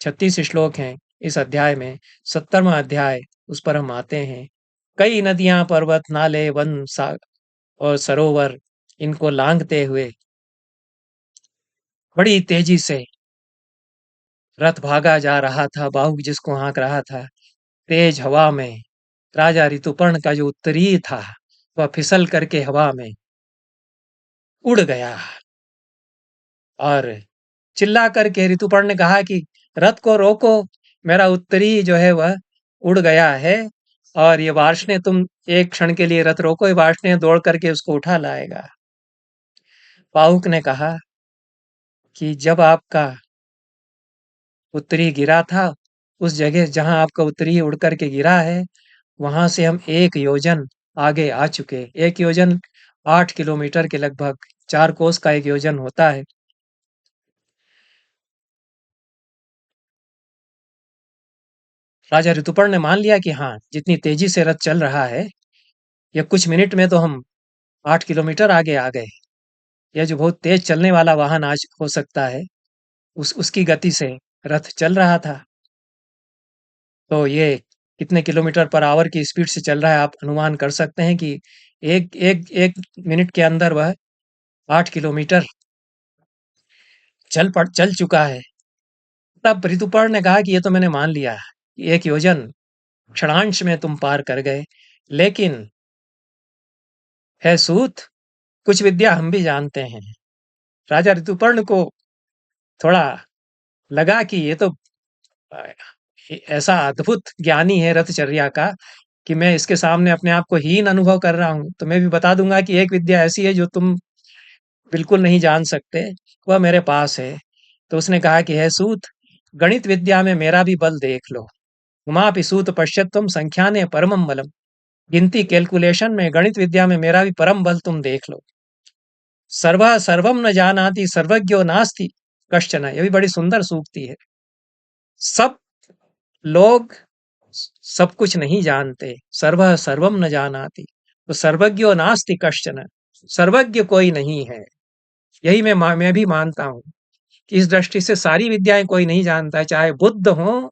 36 श्लोक हैं। इस अध्याय में 70वां अध्याय, उस पर हम आते हैं। कई नदियां पर्वत नाले वन और सरोवर इनको लांघते हुए बड़ी तेजी से रथ भागा जा रहा था। बाहुक जिसको हाँक रहा था, तेज हवा में राजा ऋतुपर्ण का जो उत्तरीय था वह फिसल करके हवा में उड़ गया। और चिल्ला करके ऋतुपर्ण ने कहा कि रथ को रोको, मेरा उत्तरी जो है वह उड़ गया है। और ये वार्ष्णेय, तुम एक क्षण के लिए रथ रोको, ये वार्ष्णेय दौड़ करके उसको उठा लाएगा। बाहुक ने कहा कि जब आपका उत्तरी गिरा था, उस जगह जहां आपका उत्तरी उड़ करके गिरा है, वहां से हम 1 योजन आगे आ चुके। 1 योजन 8 किलोमीटर के लगभग, 4 कोस का 1 योजन होता है। राजा ऋतुपर्ण ने मान लिया कि हाँ, जितनी तेजी से रथ चल रहा है, यह कुछ मिनट में तो हम 8 किलोमीटर आगे आ गए। यह जो बहुत तेज चलने वाला वाहन आज हो सकता है, उसकी गति से रथ चल रहा था। तो ये कितने किलोमीटर पर आवर की स्पीड से चल रहा है, आप अनुमान कर सकते हैं कि एक मिनट के अंदर वह 8 किलोमीटर चल चुका है। तब ऋतुपर्ण ने कहा कि ये तो मैंने मान लिया कि 1 योजन क्षणांश में तुम पार कर गए, लेकिन है सूत, कुछ विद्या हम भी जानते हैं। राजा ऋतुपर्ण को थोड़ा लगा कि ये तो अ, ऐसा अद्भुत ज्ञानी है रथचर्या का कि मैं इसके सामने अपने आप को हीन अनुभव कर रहा हूँ। तो मैं भी बता दूंगा कि एक विद्या ऐसी है जो तुम बिल्कुल नहीं जान सकते, वह मेरे पास है। तो उसने कहा कि है सूत, गणित विद्या में मेरा भी बल देख लो। उमापि सूत पश्यत्वम संख्याने परमम बलम। गिनती कैलकुलेशन में, गणित विद्या में मेरा भी परम बल तुम देख लो। सर्वः सर्वं न जानाति सर्वज्ञो नास्ति कश्चन। ये भी बड़ी सुंदर सूक्ति है। सब लोग सब कुछ नहीं जानते। सर्वः सर्वं न जानाति, तो सर्वज्ञो नास्ति कश्चन, सर्वज्ञ कोई नहीं है। यही मैं भी मानता हूँ कि इस दृष्टि से सारी विद्याएं कोई नहीं जानता है, चाहे बुद्ध हो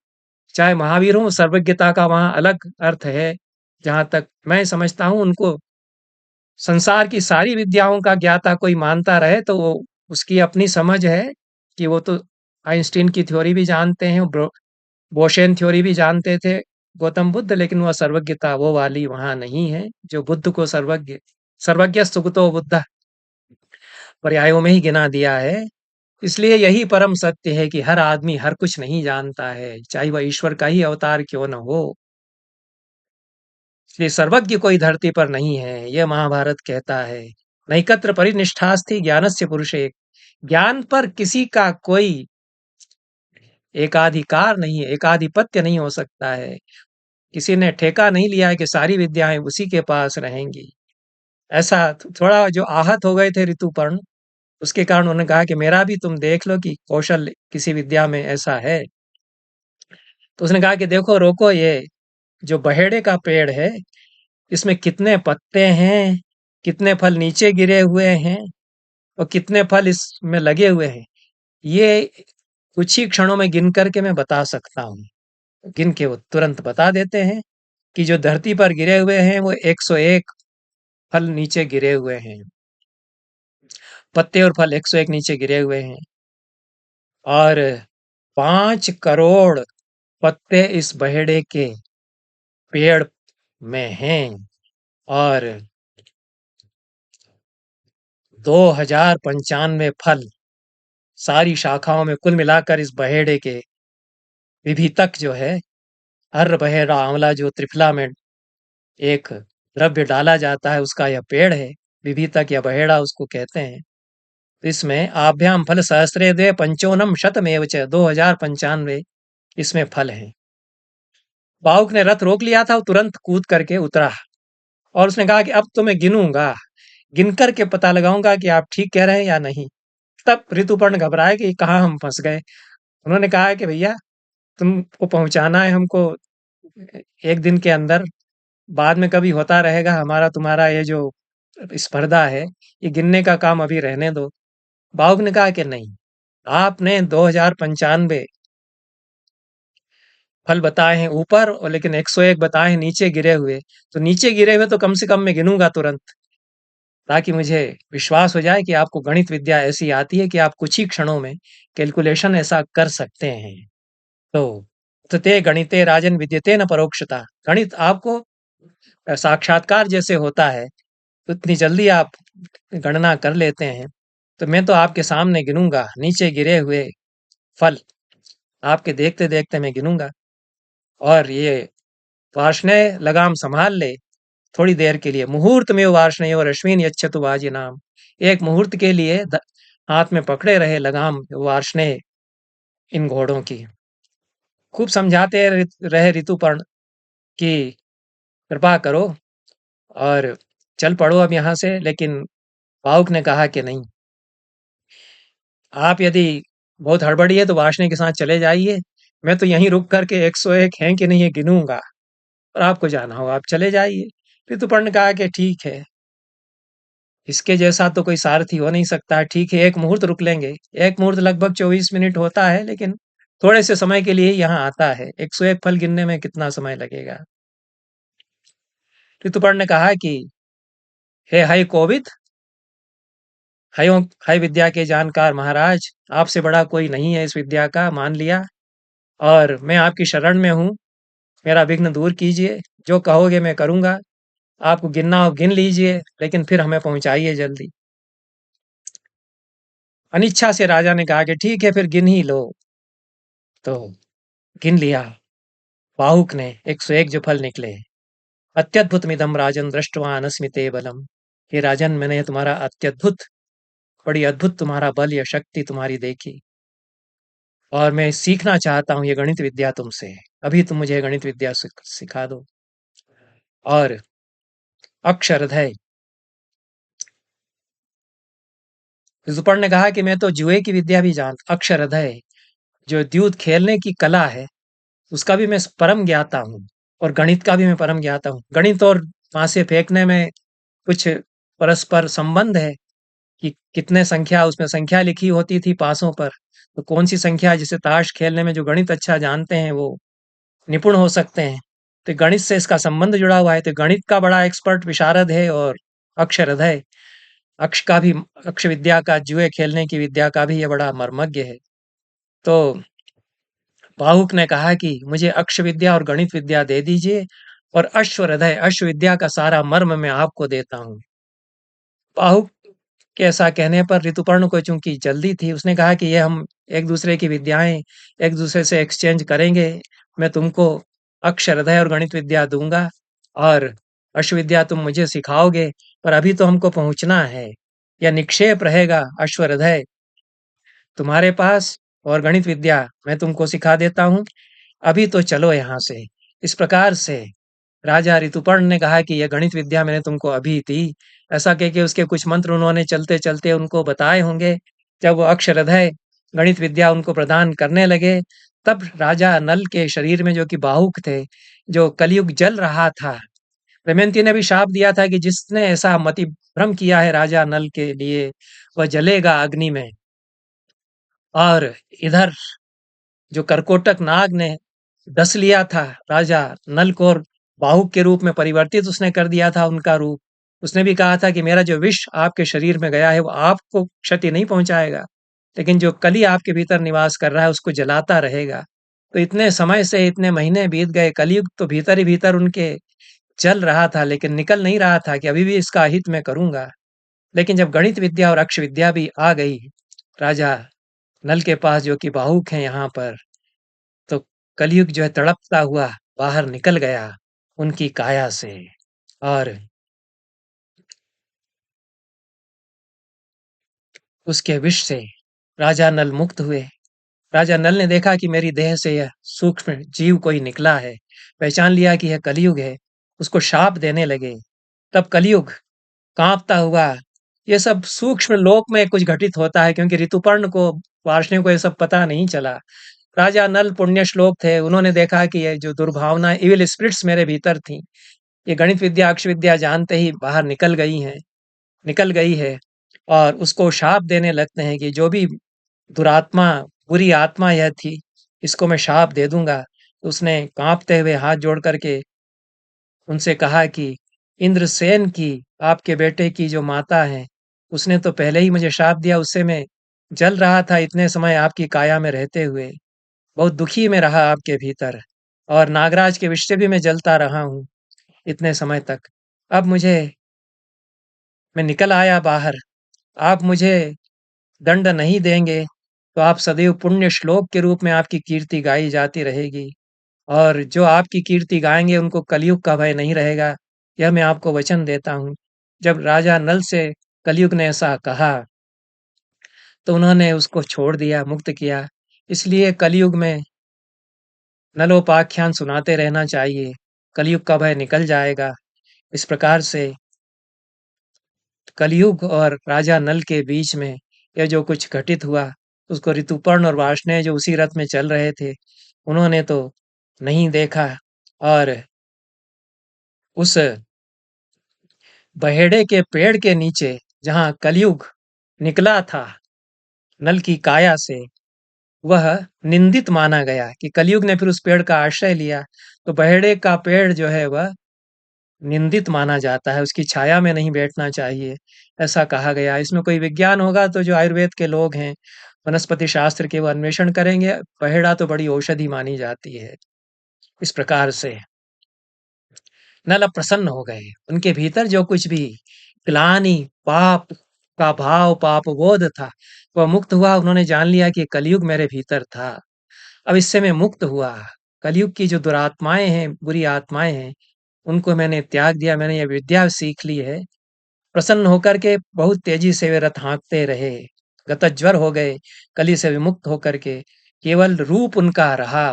चाहे महावीर हो। सर्वज्ञता का वहां अलग अर्थ है। जहां तक मैं समझता हूं, उनको संसार की सारी विद्याओं का ज्ञाता कोई मानता रहे तो वो उसकी अपनी समझ है कि वो तो आइंस्टीन की थ्योरी भी जानते हैं, बोशेन थ्योरी भी जानते थे गौतम बुद्ध, लेकिन वह सर्वज्ञता वो वाली वहां नहीं है जो बुद्ध को सर्वज्ञ सर्वज्ञ सुगतो बुद्ध पर्यायों में ही गिना दिया है। इसलिए यही परम सत्य है कि हर आदमी हर कुछ नहीं जानता है, चाहे वह ईश्वर का ही अवतार क्यों न हो। इसलिए सर्वज्ञ कोई धरती पर नहीं है, यह महाभारत कहता है। नैकत्र परिनिष्ठास्ति ज्ञानस्य पुरुषे। ज्ञान पर किसी का कोई एकाधिकार नहीं है, एकाधिपत्य नहीं हो सकता है। किसी ने ठेका नहीं लिया है कि सारी विद्याएं उसी के पास रहेंगी। ऐसा थोड़ा जो आहत हो गए थे ऋतुपर्ण, उसके कारण उन्होंने कहा कि मेरा भी तुम देख लो कि कौशल किसी विद्या में ऐसा है। तो उसने कहा कि देखो रोको, ये जो बहेड़े का पेड़ है इसमें कितने पत्ते हैं, कितने फल नीचे गिरे हुए हैं और कितने फल इसमें लगे हुए हैं, ये कुछ ही क्षणों में गिन करके मैं बता सकता हूँ। गिन के वो तुरंत बता देते हैं कि जो धरती पर गिरे हुए हैं वो 101 फल नीचे गिरे हुए हैं, पत्ते और फल 101 नीचे गिरे हुए हैं, और 5 करोड़ पत्ते इस बहेड़े के पेड़ में हैं, और 2095 फल सारी शाखाओं में कुल मिलाकर इस बहेड़े के विभितक जो है, अर्र बहेड़ा आंवला जो त्रिफला में एक द्रव्य डाला जाता है उसका यह पेड़ है। विभितक या बहेड़ा उसको कहते हैं। इसमें आभ्याम फल सहस्रे द्वे पंचोनम शतमेव च, 2095 इसमें फल हैं। बाहुक ने रथ रोक लिया था, वो तुरंत कूद करके उतरा और उसने कहा कि अब तो मैं गिनूंगा, गिन करके पता लगाऊंगा कि आप ठीक कह रहे हैं या नहीं। तब ऋतुपर्ण घबराए कि कहाँ हम फंस गए। उन्होंने कहा कि भैया तुमको पहुंचाना है हमको 1 दिन के अंदर, बाद में कभी होता रहेगा हमारा तुम्हारा ये जो स्पर्धा है, ये गिनने का काम अभी रहने दो। बाहुक ने कहा कि नहीं, आपने 2095 फल बताए हैं ऊपर और लेकिन 101 बताए हैं नीचे गिरे हुए, तो नीचे गिरे हुए तो कम से कम मैं गिनूंगा तुरंत, ताकि मुझे विश्वास हो जाए कि आपको गणित विद्या ऐसी आती है कि आप कुछ ही क्षणों में कैलकुलेशन ऐसा कर सकते हैं। तो तते गणिते राजन विद्यते न परोक्षता। गणित आपको साक्षात्कार जैसे होता है, तो इतनी जल्दी आप गणना कर लेते हैं। तो मैं तो आपके सामने गिनूंगा नीचे गिरे हुए फल, आपके देखते देखते मैं गिनूंगा। और ये वार्ष्णेय लगाम संभाल ले थोड़ी देर के लिए। मुहूर्त में वार्ष्णेय और अश्विन यच्छतु वाजी नाम। एक मुहूर्त के लिए हाथ में पकड़े रहे लगाम वार्ष्णेय इन घोड़ों की। खूब समझाते रहे ऋतुपर्ण कि कृपा करो और चल पड़ो अब यहाँ से, लेकिन भावुक ने कहा कि नहीं, आप यदि बहुत हड़बड़ी है तो वार्ष्णेय के साथ चले जाइए, मैं तो यहीं रुक करके 101 हैं कि नहीं ये गिनूंगा, और आपको जाना हो आप चले जाइए। ऋतुपर्ण ने कहा कि ठीक है, इसके जैसा तो कोई सारथी हो नहीं सकता, ठीक है एक मुहूर्त रुक लेंगे। एक मुहूर्त लगभग 24 मिनट होता है, लेकिन थोड़े से समय के लिए ही यहाँ आता है। 101 फल गिनने में कितना समय लगेगा। ऋतुपर्ण ने कहा कि हे हय कोविद, हयो हय विद्या के जानकार महाराज, आपसे बड़ा कोई नहीं है इस विद्या का, मान लिया, और मैं आपकी शरण में हूँ, मेरा विघ्न दूर कीजिए, जो कहोगे मैं करूंगा। आपको गिनना हो गिन लीजिए, लेकिन फिर हमें पहुंचाइए जल्दी। अनिच्छा से राजा ने कहा कि ठीक है फिर गिन ही लो। तो गिन लिया बाहुक ने, 101 जो फल निकले। अत्यद्भुत मिदम राजन दृष्टवा नस्मिते बलम। हे राजन, मैंने तुम्हारा अत्यद्भुत, बड़ी अद्भुत तुम्हारा बल या शक्ति तुम्हारी देखी, और मैं सीखना चाहता हूँ ये गणित विद्या तुमसे। अभी तुम मुझे गणित विद्या सिखा दो। और अक्षरधय ऋतुपर्ण ने कहा कि मैं तो जुए की विद्या भी जानता, अक्षरधय, जो द्यूत खेलने की कला है, उसका भी मैं परम ज्ञाता हूँ, और गणित का भी मैं परम ज्ञाता हूँ। गणित और पासे फेंकने में कुछ परस्पर संबंध है कि कितने संख्या, उसमें संख्या लिखी होती थी पासों पर, तो कौन सी संख्या, जिसे ताश खेलने में जो गणित अच्छा जानते हैं वो निपुण हो सकते हैं। तो गणित से इसका संबंध जुड़ा हुआ है, तो गणित का बड़ा एक्सपर्ट विशारद है, और अक्षरधय, अक्ष का भी, अक्ष विद्या का, जुए खेलने की विद्या का भी ये बड़ा मर्मज्ञ है। तो भावुक ने कहा कि मुझे अक्ष विद्या और गणित विद्या दे दीजिए, और अश्वहृदय, अश्व विद्या का सारा मर्म मैं आपको देता हूँ। भावुक के ऐसा कहने पर ऋतुपर्ण को चूंकि जल्दी थी, उसने कहा कि ये हम एक दूसरे की विद्याएं एक दूसरे से एक्सचेंज करेंगे। मैं तुमको अक्षरधय और गणित विद्या दूंगा, और अश्व विद्या तुम मुझे सिखाओगे, पर अभी तो हमको पहुंचना है। यह निक्षेप रहेगा अश्वहृदय तुम्हारे पास, और गणित विद्या मैं तुमको सिखा देता हूँ। अभी तो चलो यहाँ से। इस प्रकार से राजा ऋतुपर्ण ने कहा कि यह गणित विद्या मैंने तुमको अभी दी। ऐसा कह के उसके कुछ मंत्र उन्होंने चलते चलते उनको बताए होंगे। जब वो अक्षरधय गणित विद्या उनको प्रदान करने लगे, तब राजा नल के शरीर में, जो कि बाहुक थे, जो कलयुग जल रहा था। दमयंती ने भी शाप दिया था कि जिसने ऐसा मति भ्रम किया है राजा नल के लिए, वह जलेगा अग्नि में। और इधर जो कर्कोटक नाग ने डस लिया था राजा नल को, और बाहुक के रूप में परिवर्तित उसने कर दिया था उनका रूप। उसने भी कहा था कि मेरा जो विष आपके शरीर में गया है वो आपको क्षति नहीं पहुंचाएगा, लेकिन जो कली आपके भीतर निवास कर रहा है उसको जलाता रहेगा। तो इतने समय से, इतने महीने बीत गए, कलयुग तो भीतर ही भीतर उनके जल रहा था, लेकिन निकल नहीं रहा था कि अभी भी इसका हित मैं करूंगा। लेकिन जब गणित विद्या और अक्ष विद्या भी आ गई राजा नल के पास, जो कि बाहुक हैं यहाँ पर, तो कलयुग जो है तड़पता हुआ बाहर निकल गया उनकी काया से, और उसके विष से राजा नल मुक्त हुए। राजा नल ने देखा कि मेरी देह से यह सूक्ष्म जीव कोई निकला है, पहचान लिया कि यह कलयुग है, उसको शाप देने लगे। तब कलयुग कांपता हुआ, ये सब सूक्ष्म लोक में कुछ घटित होता है, क्योंकि ऋतुपर्ण को, वार्ष्णेय को ये सब पता नहीं चला। राजा नल पुण्य श्लोक थे, उन्होंने देखा कि ये जो दुर्भावना, इविल स्पिरिट्स मेरे भीतर थी, ये गणित विद्या, अक्ष विद्या जानते ही बाहर निकल गई है, और उसको शाप देने लगते हैं कि जो भी दुरात्मा, बुरी आत्मा यह थी, इसको मैं शाप दे दूंगा। तो उसने कांपते हुए हाथ जोड़ करके उनसे कहा कि इंद्रसेन की, आपके बेटे की जो माता है, उसने तो पहले ही मुझे शाप दिया, उससे मैं जल रहा था इतने समय आपकी काया में रहते हुए, बहुत दुखी में रहा आपके भीतर, और नागराज के विष से भी मैं जलता रहा हूँ इतने समय तक। अब मुझे, मैं निकल आया बाहर, आप मुझे दंड नहीं देंगे, तो आप सदैव पुण्य श्लोक के रूप में आपकी कीर्ति गाई जाती रहेगी, और जो आपकी कीर्ति गाएंगे उनको कलयुग का भय नहीं रहेगा, यह मैं आपको वचन देता हूँ। जब राजा नल से कलयुग ने ऐसा कहा, तो उन्होंने उसको छोड़ दिया, मुक्त किया। इसलिए कलयुग में नलोपाख्यान सुनाते रहना चाहिए, कलयुग का भय निकल जाएगा। इस प्रकार से कलयुग और राजा नल के बीच में यह जो कुछ घटित हुआ, उसको ऋतुपर्ण और वार्ष्णेय जो उसी रथ में चल रहे थे, उन्होंने तो नहीं देखा। और उस बहेड़े के पेड़ के नीचे, जहाँ कलयुग निकला था नल की काया से, वह निंदित माना गया कि कलयुग ने फिर उस पेड़ का आश्रय लिया, तो बहेड़े का पेड़ जो है वह निंदित माना जाता है, उसकी छाया में नहीं बैठना चाहिए, ऐसा कहा गया। इसमें कोई विज्ञान होगा तो जो आयुर्वेद के लोग हैं, वनस्पति शास्त्र के, वो अन्वेषण करेंगे। बहेड़ा तो बड़ी औषधि मानी जाती है। इस प्रकार से नल अब प्रसन्न हो गए, उनके भीतर जो कुछ भी ग्लानि, पाप का भाव, पाप बोध था, वह मुक्त हुआ। उन्होंने जान लिया कि कलयुग मेरे भीतर था, अब इससे मैं मुक्त हुआ। कलयुग की जो दुरात्माएं हैं, बुरी आत्माएं हैं, उनको मैंने त्याग दिया, मैंने ये विद्या सीख ली है। प्रसन्न होकर के बहुत तेजी से वे रथ हाँकते रहे, गतज्वर हो गए, कली से विमुक्त होकर के केवल रूप उनका रहा।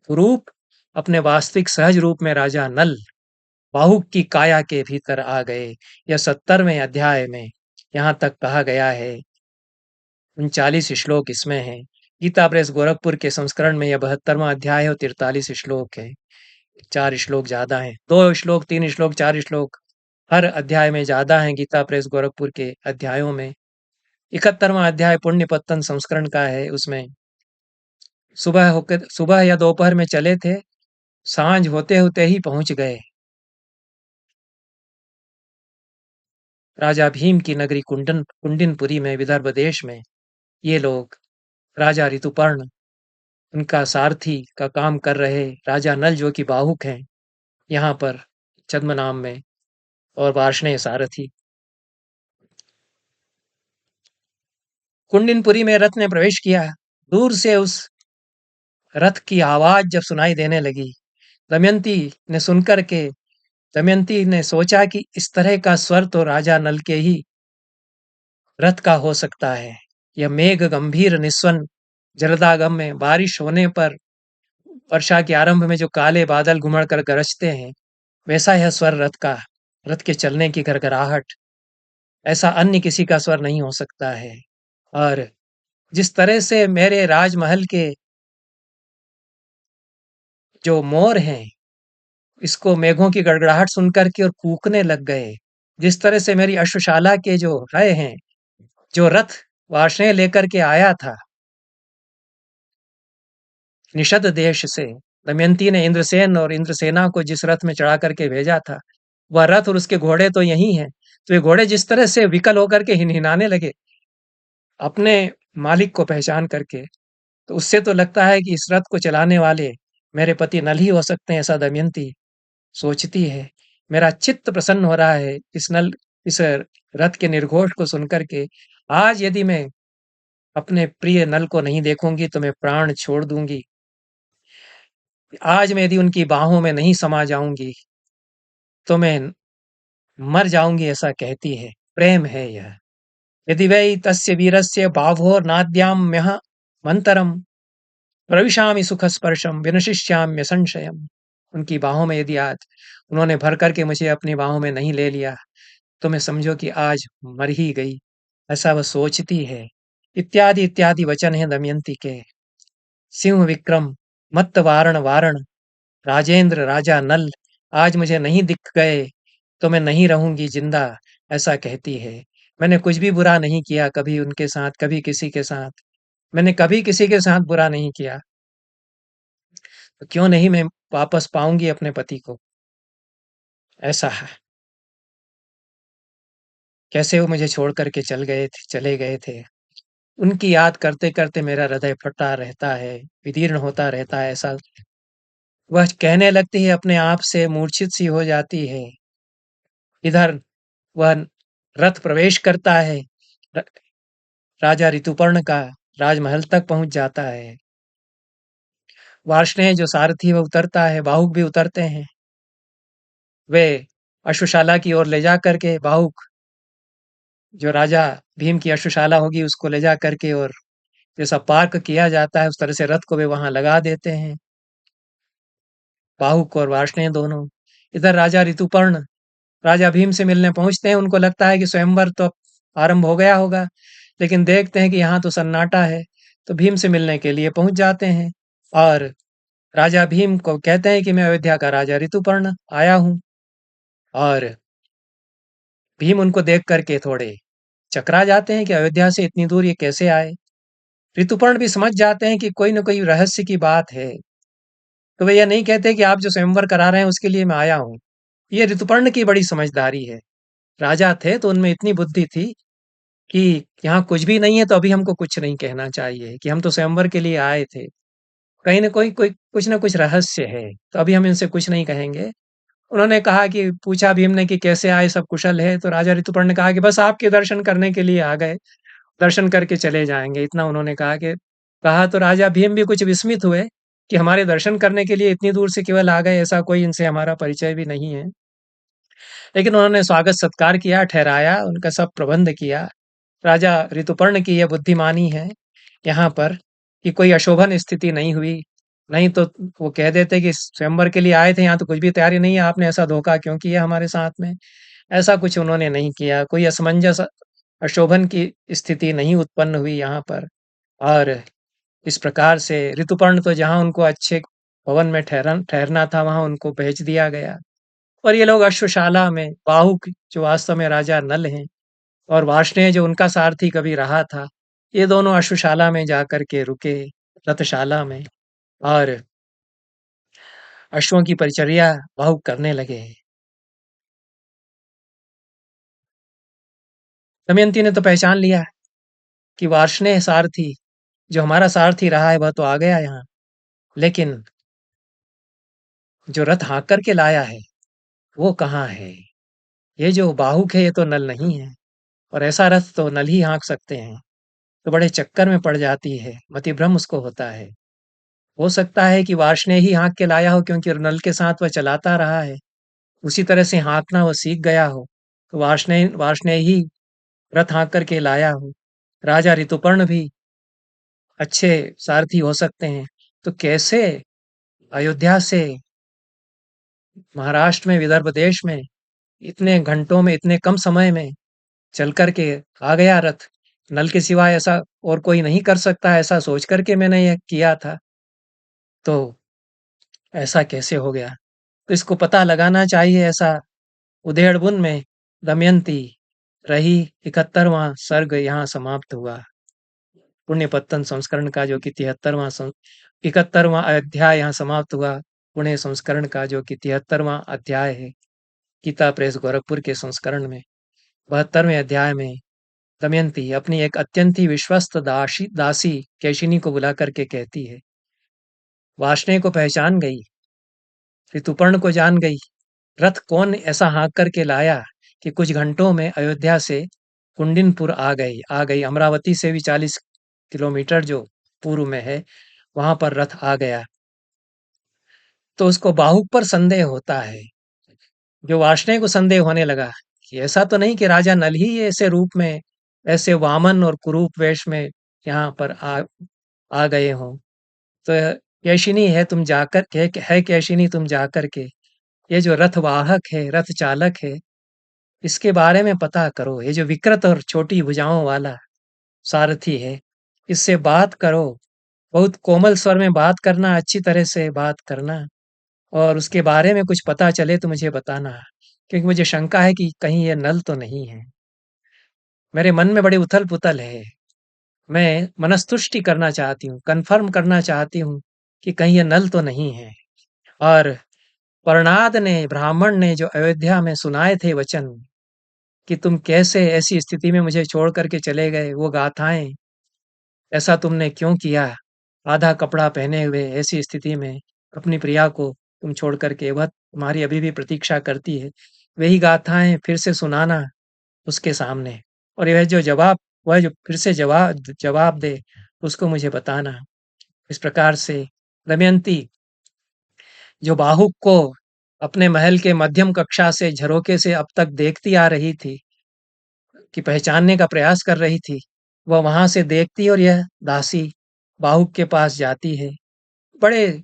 रूप अपने वास्तविक सहज रूप में राजा नल बाहुक की काया के भीतर आ गए। यह 70वें अध्याय में यहाँ तक कहा गया है। 39 श्लोक इसमें हैं। गीता प्रेस गोरखपुर के संस्करण में यह 72वां अध्याय है और 43 श्लोक है। 4 श्लोक ज़्यादा हैं। 2 श्लोक, 3 श्लोक, 4 श्लोक हर अध्याय में ज़्यादा हैं गीता प्रेस गोरखपुर के अध्यायों में। 71वां अध्याय पुण्य पत्तन संस्करण का है। उसमें सुबह या दोपहर में चले थे, सांझ होते-होते ही पहुँच गए। राजा भीम की नगरी कुंडिनपुरी में विदर्भ देश में ये लोग राजा ऋतुपर्ण, उनका सारथी का काम कर रहे राजा नल जो कि बाहुक हैं, यहाँ पर छद्मनाम में, और वार्ष्णेय सारथी। कुंडिनपुरी में रथ ने प्रवेश किया। दूर से उस रथ की आवाज जब सुनाई देने लगी, दमयंती ने सुनकर के दमयंती ने सोचा कि इस तरह का स्वर तो राजा नल के ही रथ का हो सकता है। यह मेघ गंभीर निस्वन जलदागम में बारिश होने पर वर्षा के आरंभ में जो काले बादल घुमड़ कर गरजते हैं, वैसा यह स्वर रथ का, रथ के चलने की गड़गड़ाहट, ऐसा अन्य किसी का स्वर नहीं हो सकता है। और जिस तरह से मेरे राजमहल के जो मोर हैं, इसको मेघों की गड़गड़ाहट सुनकर के और कूकने लग गए, जिस तरह से मेरी अश्वशाला के जो रय हैं, जो रथ वार्ष्णेय लेकर के आया था निषद देश से, दमयंती ने इंद्रसेन और इंद्रसेना को जिस रथ में चढ़ा करके भेजा था, वह रथ और उसके घोड़े तो यही हैं। तो ये घोड़े जिस तरह से विकल होकर के हिनहिनाने लगे अपने मालिक को पहचान करके, तो उससे तो लगता है कि इस रथ को चलाने वाले मेरे पति नल ही हो सकते हैं, ऐसा दमयंती सोचती है। मेरा चित्त प्रसन्न हो रहा है इस रथ के निर्घोष को सुनकर के। आज यदि मैं अपने प्रिय नल को नहीं देखूंगी तो मैं प्राण छोड़ दूंगी। आज मैं यदि उनकी बाहों में नहीं समा जाऊंगी तो मैं मर जाऊंगी, ऐसा कहती है। प्रेम है यह। यदि वै तस्य वीरस्य बाहोर्नाद्याम्यह मंतरम प्रविशामि सुख स्पर्शम विनशिष्याम्य संशयम। उनकी बाहों में यदि आज उन्होंने भर करके मुझे अपनी बाहों में नहीं ले लिया तो मैं समझो कि आज मर ही गई, ऐसा वह सोचती है। इत्यादि इत्यादि वचन है दमयंती के। सिंह विक्रम मत्त वारण वारण राजेंद्र राजा नल आज मुझे नहीं दिख गए तो मैं नहीं रहूंगी जिंदा, ऐसा कहती है। मैंने कुछ भी बुरा नहीं किया कभी उनके साथ, कभी किसी के साथ, मैंने कभी किसी के साथ बुरा नहीं किया, तो क्यों नहीं मैं वापस पाऊंगी अपने पति को। ऐसा है, कैसे वो मुझे छोड़ करके चले गए थे। उनकी याद करते करते मेरा हृदय फटा रहता है, विदीर्ण होता रहता है। ऐसा वह कहने लगती है, अपने आप से मूर्छित सी हो जाती है। इधर वह रथ प्रवेश करता है, र- राजा ऋतुपर्ण का राजमहल तक पहुंच जाता है। वार्ष्णेय जो सारथी वह उतरता है, बाहुक भी उतरते हैं। वे अश्वशाला की ओर ले जा करके बाहुक, जो राजा भीम की अश्वशाला होगी, उसको ले जा करके और जैसा पार्क किया जाता है उस तरह से रथ को वे वहां लगा देते हैं, बाहुक और वार्ष्णेय दोनों। इधर राजा ऋतुपर्ण राजा भीम से मिलने पहुंचते हैं। उनको लगता है कि स्वयंवर तो आरंभ हो गया होगा, लेकिन देखते हैं कि यहाँ तो सन्नाटा है, तो भीम से मिलने के लिए पहुंच जाते हैं और राजा भीम को कहते हैं कि मैं अयोध्या का राजा ऋतुपर्ण आया हूँ। और भीम उनको देख करके थोड़े चकरा जाते हैं कि अयोध्या से इतनी दूर ये कैसे आए। ऋतुपर्ण भी समझ जाते हैं कि कोई न कोई रहस्य की बात है, तो वे यह नहीं कहते कि आप जो स्वयंवर करा रहे हैं उसके लिए मैं आया हूँ। ये ऋतुपर्ण की बड़ी समझदारी है। राजा थे तो उनमें इतनी बुद्धि थी कि यहाँ कुछ भी नहीं है तो अभी हमको कुछ नहीं कहना चाहिए कि हम तो स्वयंवर के लिए आए थे, कहीं न कोई कुछ न कुछ रहस्य है, तो अभी हम इनसे कुछ नहीं कहेंगे। उन्होंने कहा कि पूछा भीम ने कि कैसे आए, सब कुशल है? तो राजा ऋतुपर्ण ने कहा कि बस आपके दर्शन करने के लिए आ गए, दर्शन करके चले जाएँगे, इतना उन्होंने कहा तो राजा भीम भी कुछ विस्मित हुए कि हमारे दर्शन करने के लिए इतनी दूर से केवल आ गए, ऐसा कोई इनसे हमारा परिचय भी नहीं है। लेकिन उन्होंने स्वागत-सत्कार किया, ठहराया, उनका सब प्रबंध किया। राजा ऋतुपर्ण की यह बुद्धिमानी है यहाँ पर कि कोई अशोभन स्थिति नहीं हुई, नहीं तो वो कह देते कि स्वयंवर के लिए आए थे, यहाँ तो कुछ भी तैयारी नहीं है, आपने ऐसा धोखा क्यों किया हमारे साथ में? ऐसा कुछ उन्होंने नहीं किया, कोई असमंजस अशोभन की स्थिति नहीं उत्पन्न हुई यहाँ पर। और इस प्रकार से ऋतुपर्ण तो जहाँ उनको अच्छे भवन में ठहरना था वहाँ उनको भेज दिया गया। और ये लोग अश्वशाला में बाहुक जो वास्तव में राजा नल हैं और वार्ष्णेय जो उनका सारथी कभी रहा था, ये दोनों अश्वशाला में जाकर के रुके, रथशाला में, और अश्वों की परिचर्या बाहुक करने लगे। दमयंती ने तो पहचान लिया कि वार्ष्णेय सारथी जो हमारा सारथी रहा है वह तो आ गया यहाँ, लेकिन जो रथ हाँक करके लाया है वो कहाँ है? ये जो बाहुक है ये तो नल नहीं है, और ऐसा रथ तो नल ही हाँक सकते हैं। तो बड़े चक्कर में पड़ जाती है, मतिभ्रम उसको होता है। हो सकता है कि वार्ष्णेय ही हाँक के लाया हो, क्योंकि नल के साथ वह चलाता रहा है, उसी तरह से हाँकना वो सीख गया हो। तो वार्ष्णेय वार्ष्णेय ही रथ हाँक करके लाया हो। राजा ऋतुपर्ण भी अच्छे सारथी हो सकते हैं। तो कैसे अयोध्या से महाराष्ट्र में, विदर्भ देश में, इतने घंटों में, इतने कम समय में चल कर के आ गया रथ? नल के सिवाय ऐसा और कोई नहीं कर सकता, ऐसा सोच कर के मैंने यह किया था। तो ऐसा कैसे हो गया? तो इसको पता लगाना चाहिए। ऐसा उधेड़बुन में दमयंती रही 71वां सर्ग यहाँ समाप्त हुआ। पुण्यपत्तन संस्करण का जो कि 71वां अध्याय यहाँ समाप्त हुआ। पुण्य संस्करण का जो कि 73वां अध्याय है, गीता प्रेस गोरखपुर के संस्करण में 72वें अध्याय में दमयंती अपनी एक अत्यंत ही विश्वस्त दासी केशिनी को बुला करके कहती है, वार्ष्णेय को पहचान गई, ऋतुपर्ण को जान गई, रथ कौन ऐसा हाँक करके लाया कि कुछ घंटों में अयोध्या से कुंडिनपुर आ गई। अमरावती से भी 40 किलोमीटर जो पूर्व में है वहां पर रथ आ गया। तो उसको बाहुक पर संदेह होता है। जो वार्ष्णेय को संदेह होने लगा कि ऐसा तो नहीं कि राजा नल ही ऐसे रूप में, ऐसे वामन और कुरूप वेश में यहाँ पर आ गए हों। तो कैशिनी है, तुम जाकर है कैशिनी, तुम जाकर के ये जो रथ वाहक है, रथ चालक है, इसके बारे में पता करो। ये जो विकृत और छोटी भुजाओं वाला सारथी है, इससे बात करो। बहुत कोमल स्वर में बात करना, अच्छी तरह से बात करना, और उसके बारे में कुछ पता चले तो मुझे बताना, क्योंकि मुझे शंका है कि कहीं ये नल तो नहीं है। मेरे मन में बड़ी उथल-पुथल है। मैं मनस्तुष्टि करना चाहती हूँ, कन्फर्म करना चाहती हूँ कि कहीं ये नल तो नहीं है। और परणाद ने, ब्राह्मण ने जो अयोध्या में सुनाए थे वचन कि तुम कैसे ऐसी स्थिति में मुझे छोड़ करके चले गए, वो गाथाएं, ऐसा तुमने क्यों किया? आधा कपड़ा पहने हुए ऐसी स्थिति में अपनी प्रिया को तुम छोड़ करके, वह तुम्हारी अभी भी प्रतीक्षा करती है। वही गाथाएं फिर से सुनाना उसके सामने, और वह जो फिर से जवाब दे उसको मुझे बताना। इस प्रकार से दमयंती जो बाहुक को अपने महल के मध्यम कक्षा से झरोके से अब तक देखती आ रही थी, कि पहचानने का प्रयास कर रही थी, वह वहां से देखती और यह दासी बाहुक के पास जाती है। बड़े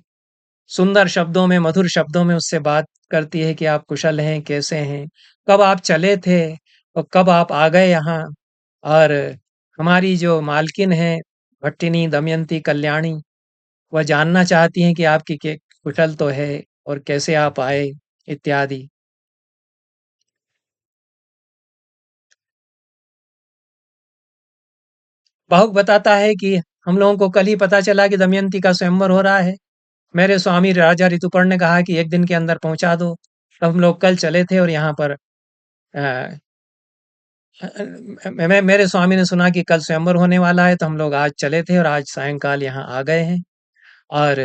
सुंदर शब्दों में, मधुर शब्दों में उससे बात करती है कि आप कुशल हैं, कैसे हैं, कब आप चले थे और कब आप आ गए यहाँ। और हमारी जो मालकिन है भट्टिनी, दमयंती, कल्याणी, वह जानना चाहती हैं कि आपकी के कुशल तो है और कैसे आप आए, इत्यादि। बाहुक बताता है कि हम लोगों को कल ही पता चला कि दमयंती का स्वयंवर हो रहा है। मेरे स्वामी राजा ऋतुपर्ण ने कहा कि एक दिन के अंदर पहुंचा दो। तो हम लोग कल चले थे और यहाँ पर मेरे स्वामी ने सुना कि कल स्वयंवर होने वाला है, तो हम लोग आज चले थे और आज सायंकाल यहाँ आ गए हैं। और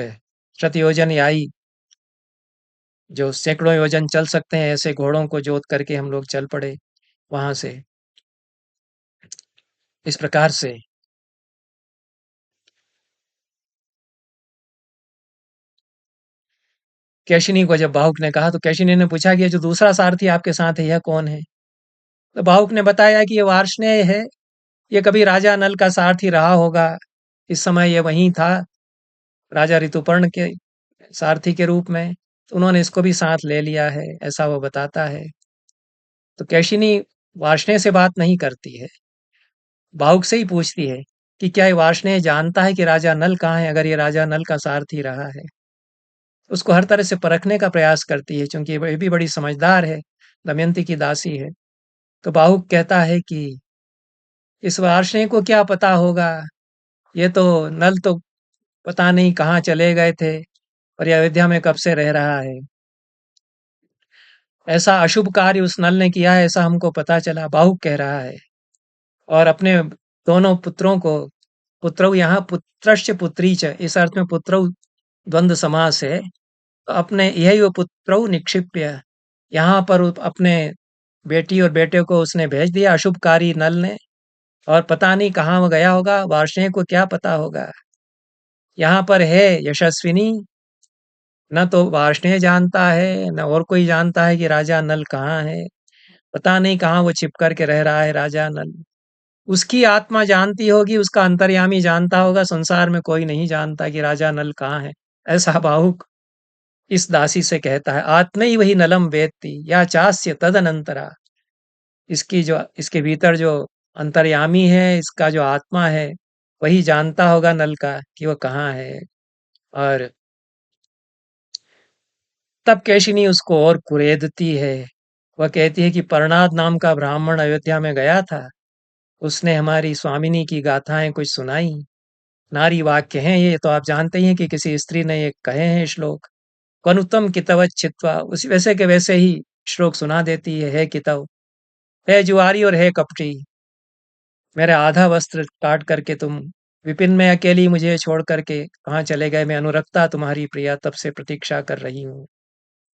शतयोजन याई, जो सैकड़ों योजन चल सकते हैं, ऐसे घोड़ों को जोत करके हम लोग चल पड़े वहां से। इस प्रकार से कैशिनी को जब बाहुक ने कहा, तो कैशिनी ने पूछा कि ये जो दूसरा सारथी आपके साथ है यह कौन है? तो बाहुक ने बताया कि ये वार्ष्णेय है, ये कभी राजा नल का सारथी रहा होगा, इस समय ये वहीं था राजा ऋतुपर्ण के सारथी के रूप में, तो उन्होंने इसको भी साथ ले लिया है, ऐसा वो बताता है। तो कैशिनी वार्ष्णेय से बात नहीं करती है, भावुक से ही पूछती है कि क्या ये वार्ष्णेय जानता है कि राजा नल कहाँ है, अगर ये राजा नल का सारथी रहा है। उसको हर तरह से परखने का प्रयास करती है, चूंकि ये भी बड़ी समझदार है, दमयंती की दासी है। तो भावुक कहता है कि इस वार्ष्णेय को क्या पता होगा, ये तो नल तो पता नहीं कहाँ चले गए थे और ये अयोध्या में कब से रह रहा है। ऐसा अशुभ कार्य उस नल ने किया है, ऐसा हमको पता चला, भावुक कह रहा है। और अपने दोनों पुत्रों को, पुत्रौ यहाँ पुत्रश्च पुत्री च, इस अर्थ में पुत्रौ द्वंद्व समास है। तो अपने यही वो पुत्रौ निक्षिप्य, यहाँ पर अपने बेटी और बेटे को उसने भेज दिया, अशुभकारी नल ने। और पता नहीं कहाँ वो गया होगा, वार्ष्णेय को क्या पता होगा। यहाँ पर है यशस्विनी, न तो वार्ष्णेय जानता है न और कोई जानता है कि राजा नल कहाँ है। पता नहीं कहाँ वो छिप कर के रह रहा है राजा नल। उसकी आत्मा जानती होगी, उसका अंतर्यामी जानता होगा, संसार में कोई नहीं जानता कि राजा नल कहाँ है। ऐसा भावुक इस दासी से कहता है, आत्मै वही नलम वेत्ति या चास्य तदनंतरा। इसकी जो, इसके भीतर जो अंतर्यामी है, इसका जो आत्मा है, वही जानता होगा नल का कि वो कहाँ है। और तब केशिनी उसको और कुरेदती है। वह कहती है कि परनाद नाम का ब्राह्मण अयोध्या में गया था, उसने हमारी स्वामिनी की गाथाएं कुछ सुनाई। नारी वाक्य हैं ये, तो आप जानते ही हैं कि किसी स्त्री ने ये कहे हैं श्लोक। कनुतम कितवत छित्वा, उसी वैसे के वैसे ही श्लोक सुना देती है कितव, है जुआरी और है कपटी, मेरा आधा वस्त्र काट करके तुम विपिन में अकेली मुझे छोड़ करके कहाँ चले गए, मैं अनुरक्ता तुम्हारी प्रिया तब से प्रतीक्षा कर रही हूँ,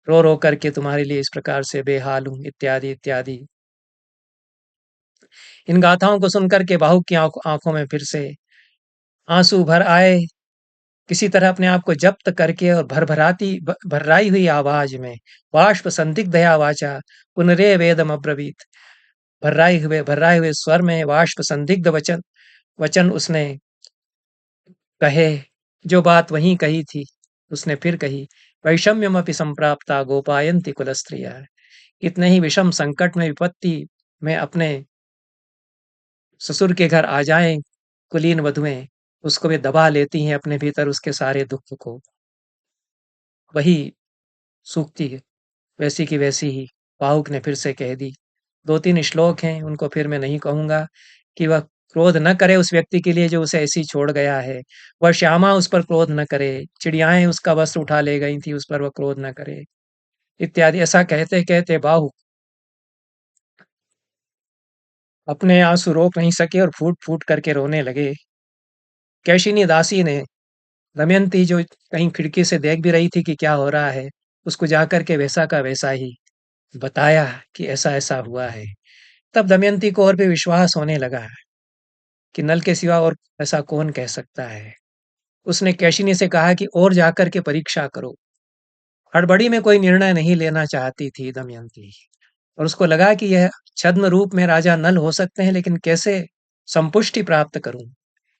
रो रो करके तुम्हारे लिए इस प्रकार से बेहाल हूँ, इत्यादि इत्यादि। इन गाथाओं को सुनकर के बाहु की आंखों में फिर से आंसू भर आए। किसी तरह अपने आप को जब्त करके और भर्राई हुई आवाज में, बाष्प संदिग्धया वाचा पुनरे वेदम अब्रवीत, भर्राए हुए स्वर में बाष्प संदिग्ध वचन वचन उसने कहे। जो बात वहीं कही थी उसने फिर कही, वैषम्यमपि संप्राप्ता गोपायन्ति कुलस्त्रिया, कितने ही विषम संकट में, विपत्ति में अपने ससुर के घर आ जाएं कुलीन वधुएं, उसको भी दबा लेती हैं अपने भीतर, उसके सारे दुख को। वही सूखती है वैसी की वैसी ही भावुक ने फिर से कह दी। 2-3 श्लोक हैं, उनको फिर मैं नहीं कहूँगा कि वह क्रोध न करे उस व्यक्ति के लिए जो उसे ऐसे ही छोड़ गया है। वह श्यामा उस पर क्रोध न करे, चिड़ियाएँ उसका वस्त्र उठा ले गई थी, उस पर वह क्रोध न करे, इत्यादि। ऐसा कहते-कहते बाहु अपने आँसू रोक नहीं सके और फूट-फूट करके रोने लगे। केशिनी दासी ने, दमयंती जो कहीं खिड़की से देख भी रही थी कि क्या हो रहा है, उसको जाकर के वैसा का वैसा ही बताया कि ऐसा-ऐसा हुआ है। तब दमयंती को और भी विश्वास होने लगा कि नल के सिवा और ऐसा कौन कह सकता है। उसने केशिनी से कहा कि और जाकर के परीक्षा करो। हड़बड़ी में कोई निर्णय नहीं लेना चाहती थी दमयंती, और उसको लगा कि यह छद्म रूप में राजा नल हो सकते हैं, लेकिन कैसे संपुष्टि प्राप्त करूं।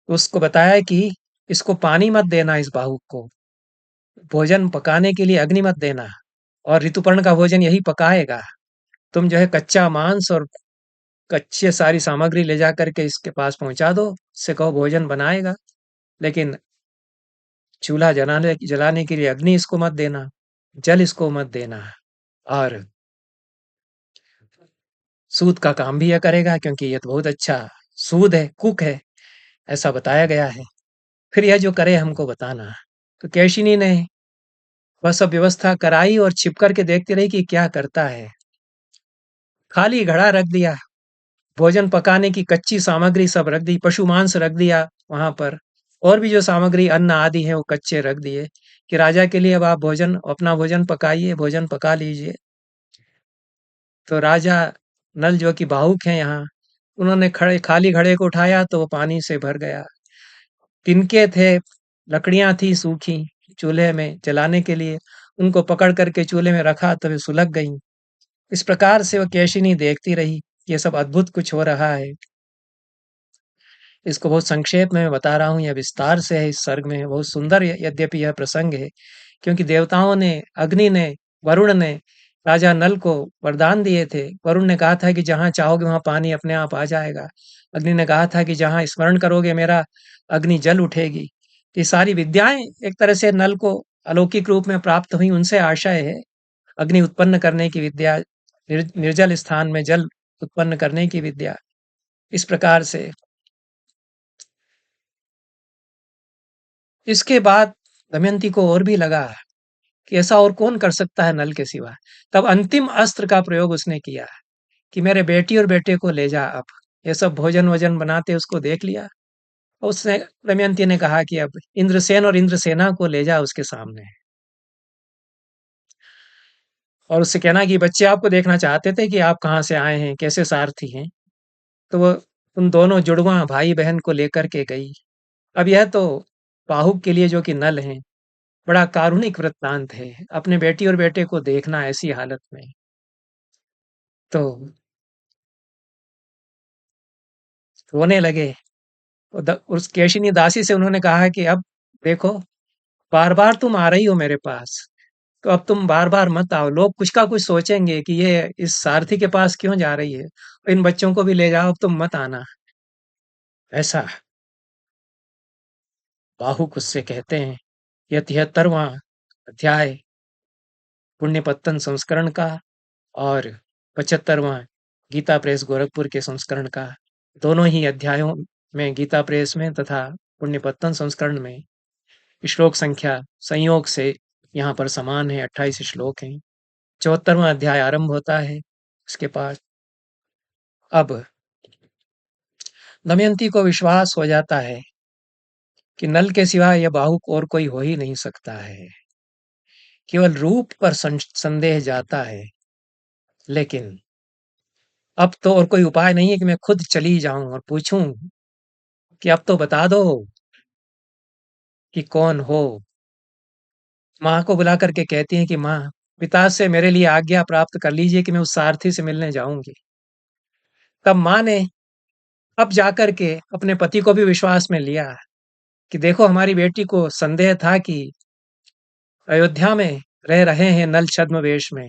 तो उसको बताया कि इसको पानी मत देना, इस बाहुक को भोजन पकाने के लिए अग्नि मत देना, और ऋतुपर्ण का भोजन यही पकाएगा। तुम जो है कच्चा मांस और कच्चे सारी सामग्री ले जा करके इसके पास पहुंचा दो, इससे कहो भोजन बनाएगा, लेकिन चूल्हा जलाने जलाने के लिए अग्नि इसको मत देना, जल इसको मत देना, और सूत का काम भी यह करेगा क्योंकि यह तो बहुत अच्छा सूद है, कुक है, ऐसा बताया गया है। फिर यह जो करे हमको बताना। तो केशिनी ने वह सब व्यवस्था कराई और छिप कर के देखती रही कि क्या करता है। खाली घड़ा रख दिया, भोजन पकाने की कच्ची सामग्री सब रख दी, पशु मांस रख दिया वहां पर, और भी जो सामग्री अन्न आदि है वो कच्चे रख दिए कि राजा के लिए अब आप भोजन, अपना भोजन पकाइए, भोजन पका लीजिए। तो राजा नल जो कि भावुक हैं यहाँ, उन्होंने खड़े खाली घड़े को उठाया तो वो पानी से भर गया। तिनके थे, लकड़ियां थी सूखी चूल्हे में जलाने के लिए, उनको पकड़ करके चूल्हे में रखा तो वे सुलग गईं। इस प्रकार से वह केशिनी देखती रही, ये सब अद्भुत कुछ हो रहा है। इसको बहुत संक्षेप में मैं बता रहा हूँ, यह विस्तार से है इस सर्ग में, बहुत सुंदर यद्यपि यह प्रसंग है, क्योंकि देवताओं ने, अग्नि ने, वरुण ने राजा नल को वरदान दिए थे। वरुण ने कहा था कि जहाँ चाहोगे वहाँ पानी अपने आप आ जाएगा। अग्नि ने कहा था कि जहाँ स्मरण करोगे मेरा, अग्नि जल उठेगी। ये सारी विद्याएँ एक तरह से नल को अलौकिक रूप में प्राप्त हुई, उनसे आशय है। अग्नि उत्पन्न करने की विद्या, निर्जल स्थान में जल उत्पन्न करने की विद्या, इस प्रकार से। इसके बाद दमयंती को और भी लगा कि ऐसा और कौन कर सकता है नल के सिवा। तब अंतिम अस्त्र का प्रयोग उसने किया कि मेरे बेटी और बेटे को ले जा अब। ये सब भोजन-वोजन बनाते उसको देख लिया। उसने दमयंती ने कहा कि अब इंद्रसेन और इंद्रसेना को ले जा उसके सामने और उससे कहना कि बच्चे आपको देखना चाहते थे कि आप कहाँ से आए हैं, कैसे सारथी हैं। तो वो उन दोनों जुड़वां भाई-बहन को लेकर के गई। अब यह तो पाहुक के लिए जो कि नल हैं, बड़ा कारुणिक वृत्तांत है, अपने बेटी और बेटे को देखना ऐसी हालत में। तो रोने लगे। उस केशिनी दासी से उन्होंने कहा कि अब देखो, बार-बार तुम आ रही हो मेरे पास, तो अब तुम बार-बार मत आओ। लोग कुछ का कुछ सोचेंगे कि ये इस सारथी के पास क्यों जा रही है? इन बच्चों को भी ले जाओ, अब तुम मत आना। ऐसा बाहुक उससे कहते हैं। यह 73वां अध्याय पुण्य पत्तन संस्करण का और 75वां गीता प्रेस गोरखपुर के संस्करण का। दोनों ही अध्यायों में, गीता प्रेस में तथा पुण्य पत्तन संस्करण में, श्लोक संख्या संयोग से यहाँ पर समान है, 28 श्लोक हैं। 74वां अध्याय आरंभ होता है उसके पास। अब दमयंती को विश्वास हो जाता है कि नल के सिवा यह बाहुक और कोई हो ही नहीं सकता है। केवल रूप पर संदेह जाता है, लेकिन अब तो और कोई उपाय नहीं है कि मैं खुद चली जाऊं और पूछूं कि अब तो बता दो कि कौन हो। माँ को बुला करके कहती हैं कि माँ, पिता से मेरे लिए आज्ञा प्राप्त कर लीजिए कि मैं उस सारथी से मिलने जाऊंगी। तब माँ ने अब जाकर के अपने पति को भी विश्वास में लिया कि देखो, हमारी बेटी को संदेह था कि अयोध्या में रह रहे हैं नल छद्म वेश में,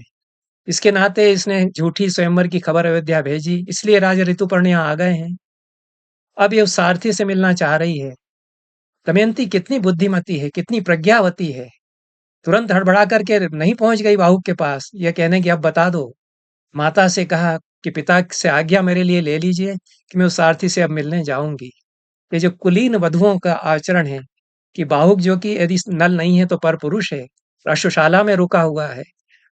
इसके नाते इसने झूठी स्वयंवर की खबर अयोध्या भेजी, इसलिए राजा ऋतुपर्ण यहाँ आ गए हैं। अब ये उस सारथी से मिलना चाह रही है। दमयंती कितनी बुद्धिमती है, कितनी प्रज्ञावती है। तुरंत हड़बड़ा करके नहीं पहुंच गई बाहुक के पास, यह कहने की अब बता दो। माता से कहा कि पिता से आज्ञा मेरे लिए ले लीजिए कि मैं उस सारथी से अब मिलने जाऊंगी। ये जो कुलीन वधुओं का आचरण है कि बाहुक जो कि यदि नल नहीं है तो पर पुरुष है, अश्वशाला में रुका हुआ है,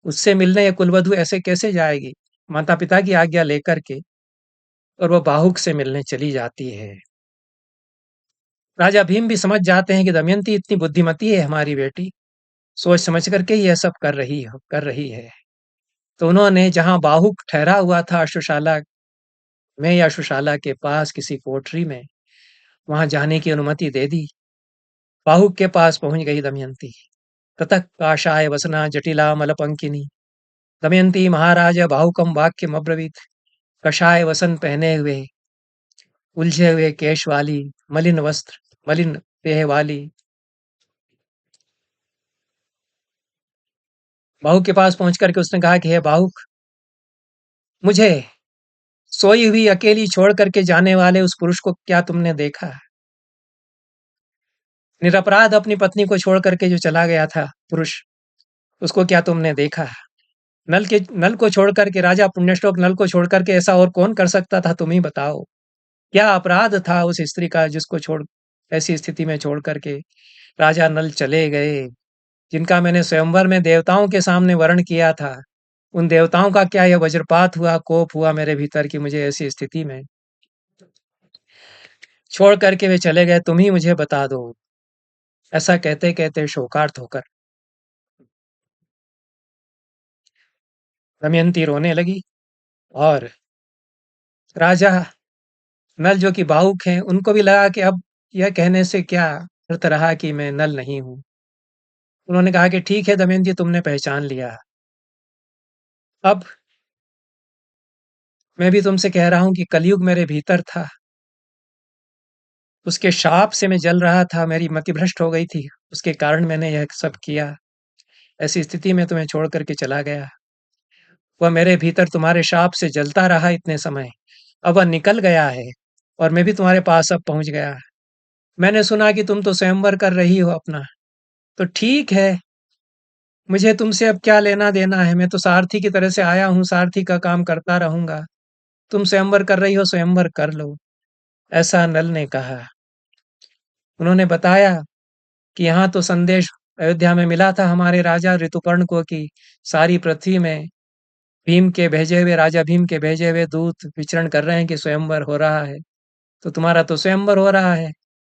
उससे मिलने ये कुलवधु ऐसे कैसे जाएगी? माता पिता की आज्ञा लेकर के और वो बाहुक से मिलने चली जाती है। राजा भीम भी समझ जाते हैं कि दमयंती इतनी बुद्धिमती है हमारी बेटी, सोच समझ करके यह सब कर रही है। तो उन्होंने जहां बाहुक ठहरा हुआ था अश्वशाला में या अश्वशाला के पास किसी कोठरी में, वहां जाने की अनुमति दे दी। बाहुक के पास पहुंच गई दमयंती। ततः काषाय वसना जटिला मलपंकिनी दमयंती महाराज बाहुकम वाक्यम अब्रवीत। कषाय वसन पहने हुए, उलझे हुए केश वाली, मलिन वस्त्र, मलिन देह वाली बाहुक के पास पहुंच करके उसने कहा कि हे बाहुक, मुझे सोई हुई अकेली छोड़ करके जाने वाले उस पुरुष को क्या तुमने देखा? निरपराध अपनी पत्नी को छोड़ करके जो चला गया था पुरुष, उसको क्या तुमने देखा? नल को छोड़ करके, राजा पुण्यश्लोक नल को छोड़ करके ऐसा और कौन कर सकता था, तुम ही बताओ। क्या अपराध था उस स्त्री का जिसको छोड़, ऐसी स्थिति में छोड़ करके राजा नल चले गए, जिनका मैंने स्वयंवर में देवताओं के सामने वर्ण किया था। उन देवताओं का क्या यह वज्रपात हुआ, कोप हुआ मेरे भीतर की मुझे ऐसी स्थिति में छोड़ करके वे चले गए, तुम ही मुझे बता दो। ऐसा कहते कहते शोकार्त होकर दमयंती रोने लगी और राजा नल जो कि भावुक हैं, उनको भी लगा कि अब यह कहने से क्या अर्थ रहा कि मैं नल नहीं हूं। उन्होंने कहा कि ठीक है दमयंती, तुमने पहचान लिया। अब मैं भी तुमसे कह रहा हूं कि कलयुग मेरे भीतर था, उसके शाप से मैं जल रहा था, मेरी मति भ्रष्ट हो गई थी, उसके कारण मैंने यह सब किया। ऐसी स्थिति में तुम्हें छोड़ करके चला गया। वह मेरे भीतर तुम्हारे शाप से जलता रहा इतने समय, अब वह निकल गया है। और मैं भी तुम्हारे पास अब पहुँच गया। मैंने सुना कि तुम तो स्वयंवर कर रही हो अपना, तो ठीक है, मुझे तुमसे अब क्या लेना-देना है, मैं तो सारथी की तरह से आया हूँ, सारथी का काम करता रहूँगा। तुम स्वयंवर कर रही हो, स्वयंवर कर लो। ऐसा नल ने कहा। उन्होंने बताया कि यहाँ तो संदेश अयोध्या में मिला था हमारे राजा ऋतुपर्ण को कि सारी पृथ्वी में भीम के भेजे हुए राजा भीम के भेजे हुए दूत विचरण कर रहे हैं कि स्वयंवर हो रहा है। तो तुम्हारा तो स्वयंवर हो रहा है,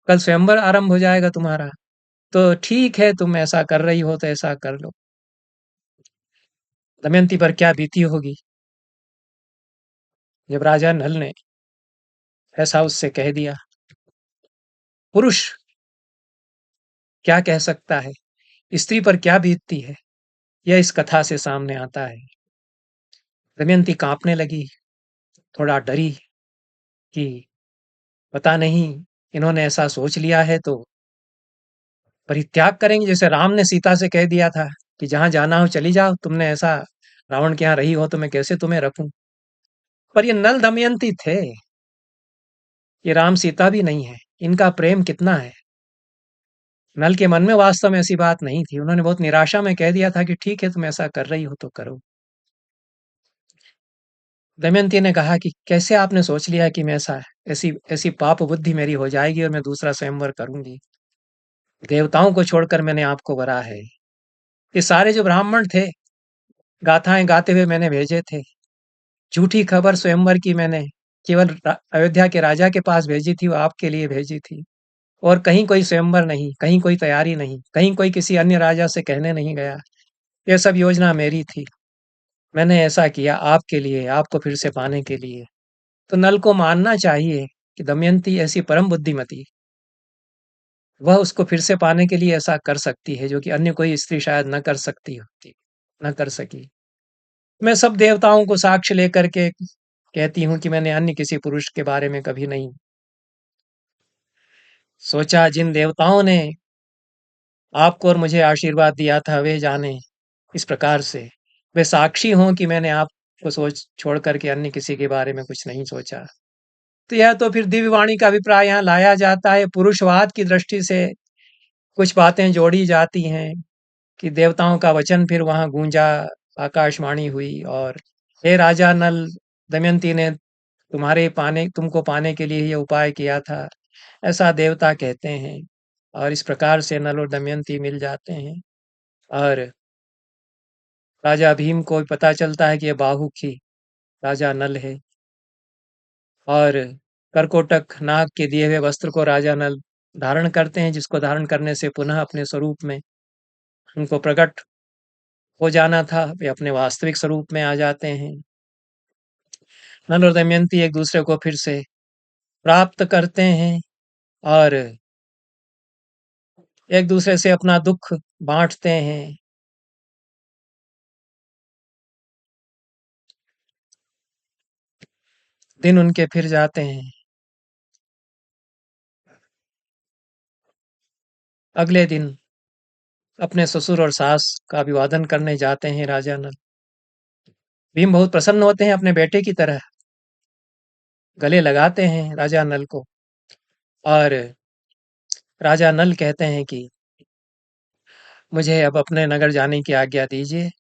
कल स्वयंवर आरंभ हो जाएगा तुम्हारा। तो ठीक है, तुम ऐसा कर रही हो तो ऐसा कर लो। दमयंती पर क्या बीती होगी जब राजा नल ने ऐसा उससे कह दिया। पुरुष क्या कह सकता है, स्त्री पर क्या बीतती है, यह इस कथा से सामने आता है। दमयंती कांपने लगी, थोड़ा डरी कि पता नहीं इन्होंने ऐसा सोच लिया है तो परित्याग करेंगे, जैसे राम ने सीता से कह दिया था कि जहां जाना हो चली जाओ, तुमने ऐसा रावण के यहाँ रही हो तो मैं कैसे तुम्हें रखूं। पर ये नल दमयंती थे, ये राम सीता भी नहीं है। इनका प्रेम कितना है। नल के मन में वास्तव में ऐसी बात नहीं थी। उन्होंने बहुत निराशा में कह दिया था कि ठीक है, तुम ऐसा कर रही हो तो करो। दमयंती ने कहा कि कैसे आपने सोच लिया कि मैं ऐसा ऐसी ऐसी पाप बुद्धि मेरी हो जाएगी और मैं दूसरा स्वयंवर करूंगी। देवताओं को छोड़कर मैंने आपको वरा है। ये सारे जो ब्राह्मण थे, गाथाएं गाते हुए मैंने भेजे थे। झूठी खबर स्वयंवर की मैंने केवल अयोध्या के राजा के पास भेजी थी, वो आपके लिए भेजी थी। और कहीं कोई स्वयंवर नहीं, कहीं कोई तैयारी नहीं, कहीं कोई किसी अन्य राजा से कहने नहीं गया। ये सब योजना मेरी थी। मैंने ऐसा किया आपके लिए, आपको फिर से पाने के लिए। तो नल को मानना चाहिए कि दमयंती ऐसी परम बुद्धिमती, वह उसको फिर से पाने के लिए ऐसा कर सकती है जो कि अन्य कोई स्त्री शायद न कर सकती होती, न कर सकी। मैं सब देवताओं को साक्ष्य लेकर के कहती हूँ कि मैंने अन्य किसी पुरुष के बारे में कभी नहीं सोचा। जिन देवताओं ने आपको और मुझे आशीर्वाद दिया था वे जाने इस प्रकार से, वे साक्षी हों कि मैंने आपको सोच छोड़ करके अन्य किसी के बारे में कुछ नहीं सोचा। तो यह तो फिर दिव्य वाणी का अभिप्राय यहाँ लाया जाता है। पुरुषवाद की दृष्टि से कुछ बातें जोड़ी जाती हैं कि देवताओं का वचन फिर वहां गूंजा, आकाशवाणी हुई और हे राजा नल, दमयंती ने तुमको पाने के लिए ये उपाय किया था, ऐसा देवता कहते हैं। और इस प्रकार से नल और दमयंती मिल जाते हैं और राजा भीम को पता चलता है कि ये बाहुक ही राजा नल है। और करकोटक नाग के दिए हुए वस्त्र को राजा नल धारण करते हैं, जिसको धारण करने से पुनः अपने स्वरूप में उनको प्रकट हो जाना था, वे अपने वास्तविक स्वरूप में आ जाते हैं। नल और दमयंती एक दूसरे को फिर से प्राप्त करते हैं और एक दूसरे से अपना दुख बांटते हैं। दिन उनके फिर जाते हैं। अगले दिन अपने ससुर और सास का अभिवादन करने जाते हैं राजा नल। भीम बहुत प्रसन्न होते हैं अपने बेटे की तरह, गले लगाते हैं राजा नल को और राजा नल कहते हैं कि मुझे अब अपने नगर जाने की आज्ञा दीजिए।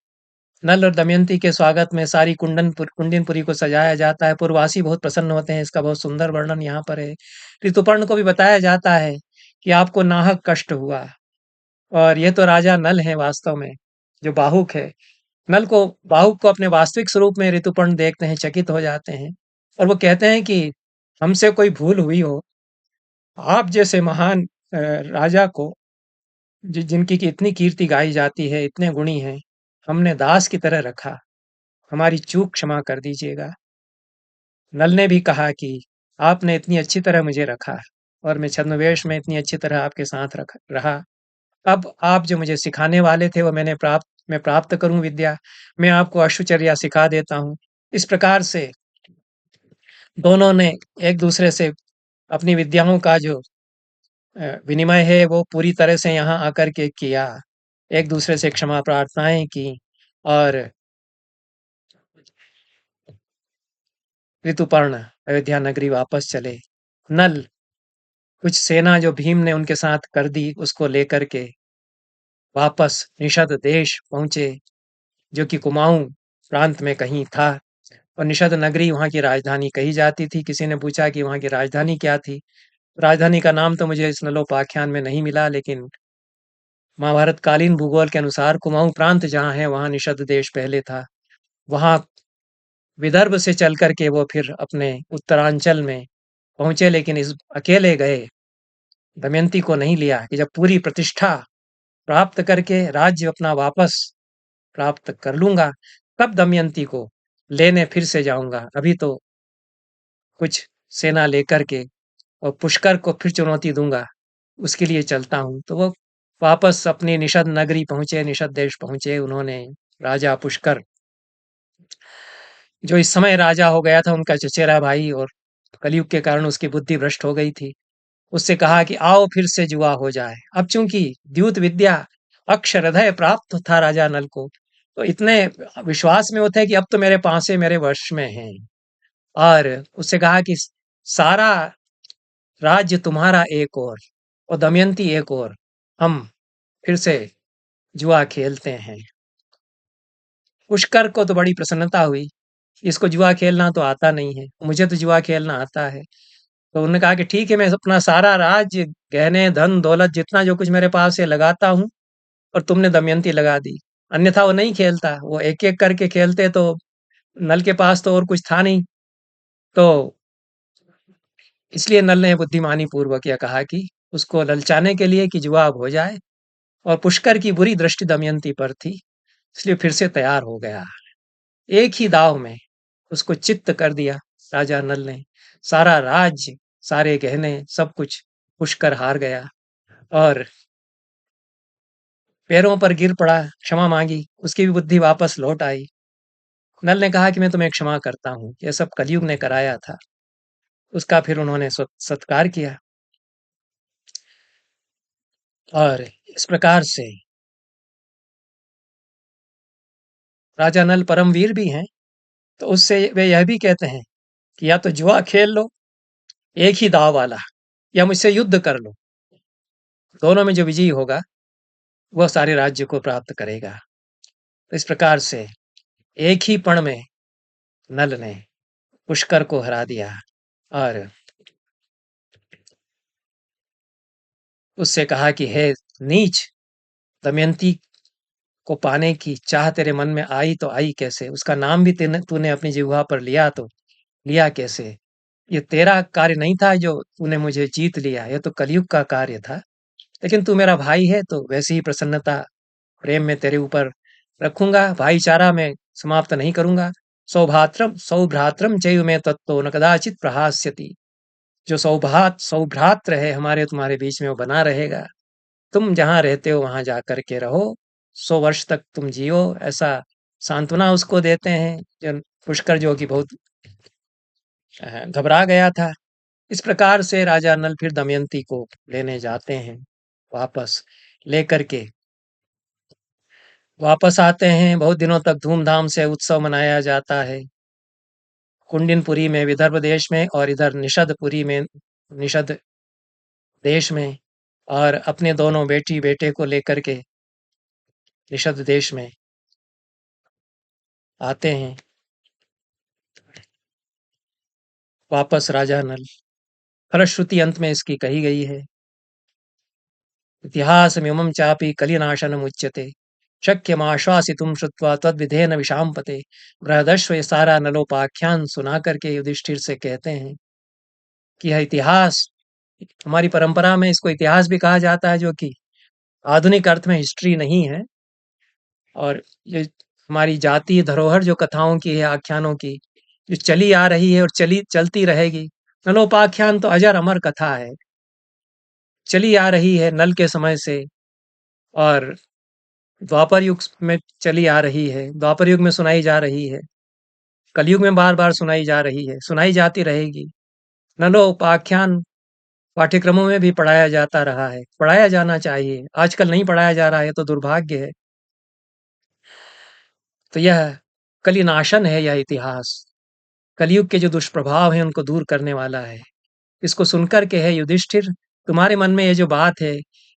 नल और दमयंती के स्वागत में सारी कुंदनपुरी को सजाया जाता है। पूर्ववासी बहुत प्रसन्न होते हैं। इसका बहुत सुंदर वर्णन यहाँ पर है। ऋतुपर्ण को भी बताया जाता है कि आपको नाहक कष्ट हुआ। और ये तो राजा नल है वास्तव में, जो बाहुक है। नल को बाहुक को अपने वास्तविक स्वरूप में ऋतुपर्ण देखते हैं, चकित हो जाते हैं और वो कहते हैं कि हमसे कोई भूल हुई हो, आप जैसे महान राजा को जिनकी की इतनी कीर्ति गाई जाती है, इतने गुणी हैं, हमने दास की तरह रखा, हमारी चूक क्षमा कर दीजिएगा। नल ने भी कहा कि आपने इतनी अच्छी तरह मुझे रखा और मैं छद्मवेश में इतनी अच्छी तरह आपके साथ रहा। अब आप जो मुझे सिखाने वाले थे वो मैं प्राप्त करूं विद्या, मैं आपको अश्वचर्या सिखा देता हूं। इस प्रकार से दोनों ने एक दूसरे से अपनी विद्याओं का जो विनिमय है वो पूरी तरह से यहाँ आकर के किया। एक दूसरे से क्षमा प्रार्थनाएं की और ऋतुपर्ण अयोध्या नगरी वापस चले। नल कुछ सेना जो भीम ने उनके साथ कर दी उसको लेकर के वापस निषद देश पहुंचे, जो कि कुमाऊं प्रांत में कहीं था। और निषद नगरी वहां की राजधानी कही जाती थी। किसी ने पूछा कि वहां की राजधानी क्या थी। राजधानी का नाम तो मुझे इस नलोपाख्यान में नहीं मिला, लेकिन महाभारत कालीन भूगोल के अनुसार कुमाऊं प्रांत जहाँ है वहां निषद देश पहले था। वहां विदर्भ से चल करके वो फिर अपने उत्तरांचल में पहुंचे, लेकिन इस अकेले गए, दमयंती को नहीं लिया कि जब पूरी प्रतिष्ठा प्राप्त करके राज्य अपना वापस प्राप्त कर लूंगा तब दमयंती को लेने फिर से जाऊंगा। अभी तो कुछ सेना लेकर के और पुष्कर को फिर चुनौती दूंगा, उसके लिए चलता हूँ। तो वो वापस अपनी निषद नगरी पहुंचे, निषद देश पहुंचे। उन्होंने राजा पुष्कर, जो इस समय राजा हो गया था, उनका चचेरा भाई और कलयुग के कारण उसकी बुद्धि भ्रष्ट हो गई थी, उससे कहा कि आओ फिर से जुआ हो जाए। अब चूंकि द्यूत विद्या अक्षर हृदय प्राप्त था राजा नल को, तो इतने विश्वास में वो थे कि अब तो मेरे पासे मेरे वश में हैं। और उससे कहा कि सारा राज्य तुम्हारा एक और दमयंती एक और, हम फिर से जुआ खेलते हैं। पुष्कर को तो बड़ी प्रसन्नता हुई, इसको जुआ खेलना तो आता नहीं है, मुझे तो जुआ खेलना आता है। तो उन्होंने कहा कि ठीक है, मैं अपना सारा राज्य, गहने, धन दौलत, जितना जो कुछ मेरे पास है लगाता हूँ, और तुमने दमयंती लगा दी। अन्यथा वो नहीं खेलता, वो एक एक करके खेलते। तो नल के पास तो और कुछ था नहीं, तो इसलिए नल ने बुद्धिमानी पूर्वक यह कहा कि उसको ललचाने के लिए कि जुआ अब हो जाए। और पुष्कर की बुरी दृष्टि दमयंती पर थी, इसलिए फिर से तैयार हो गया। एक ही दाव में उसको चित्त कर दिया राजा नल ने। सारा राज्य, सारे गहने, सब कुछ पुष्कर हार गया और पैरों पर गिर पड़ा, क्षमा मांगी, उसकी भी बुद्धि वापस लौट आई। नल ने कहा कि मैं तुम्हें क्षमा करता हूँ, यह सब कलयुग ने कराया था। उसका फिर उन्होंने सत्कार किया। और इस प्रकार से राजा नल परमवीर भी हैं, तो उससे वे यह भी कहते हैं कि या तो जुआ खेल लो एक ही दाव वाला, या मुझसे युद्ध कर लो, दोनों में जो विजयी होगा वह सारे राज्य को प्राप्त करेगा। तो इस प्रकार से एक ही पण में नल ने पुष्कर को हरा दिया और उससे कहा कि हे नीच, दमयंती को पाने की चाह तेरे मन में आई तो आई कैसे? उसका नाम भी तूने अपनी जिह्वा पर लिया तो लिया कैसे? ये तेरा कार्य नहीं था जो तूने मुझे जीत लिया, ये तो कलयुग का कार्य था। लेकिन तू मेरा भाई है, तो वैसी ही प्रसन्नता प्रेम में तेरे ऊपर रखूंगा, भाईचारा में समाप्त नहीं करूंगा। सौभात्रम सौभ्रात्रम चैव में तत्तो न कदाचित प्रहास्यति। जो सौभ्रात्र है हमारे तुम्हारे बीच में, वो बना रहेगा। तुम जहाँ रहते हो वहां जा कर के रहो, 100 वर्ष तक तुम जियो, ऐसा सांत्वना उसको देते हैं। जन पुष्कर जो कि बहुत घबरा गया था। इस प्रकार से राजा नल फिर दमयंती को लेने जाते हैं, वापस लेकर के वापस आते हैं। बहुत दिनों तक धूमधाम से उत्सव मनाया जाता है कुंडिनपुरी में, विदर्भ देश में, और इधर निषदपुरी में, निषद देश में। और अपने दोनों बेटी बेटे को लेकर के निषद देश में आते हैं वापस राजा नल। फलश्रुति अंत में इसकी कही गई है, इतिहासमिमं चापि कलिनाशनमुच्यते, शक्यमाश्वासितुं श्रुत्वा तद्विधेन विशाम्पते। बृहदश्व ये सारा नलोपाख्यान सुना करके युधिष्ठिर से कहते हैं कि यह इतिहास, हमारी परंपरा में इसको इतिहास भी कहा जाता है, जो कि आधुनिक अर्थ में हिस्ट्री नहीं है। और ये हमारी जातीय धरोहर जो कथाओं की है, आख्यानों की, जो चली आ रही है और चलती रहेगी। नलोपाख्यान तो अजर अमर कथा है, चली आ रही है नल के समय से, और द्वापर युग में चली आ रही है, द्वापर युग में सुनाई जा रही है, कलयुग में बार बार सुनाई जा रही है, सुनाई जाती रहेगी। नलोपाख्यान पाठ्यक्रमों में भी पढ़ाया जाता रहा है, पढ़ाया जाना चाहिए। आजकल नहीं पढ़ाया जा रहा है तो दुर्भाग्य है। तो यह कलिनाशन है, यह इतिहास कलयुग के जो दुष्प्रभाव हैं उनको दूर करने वाला है। इसको सुनकर के हे युधिष्ठिर, तुम्हारे मन में ये जो बात है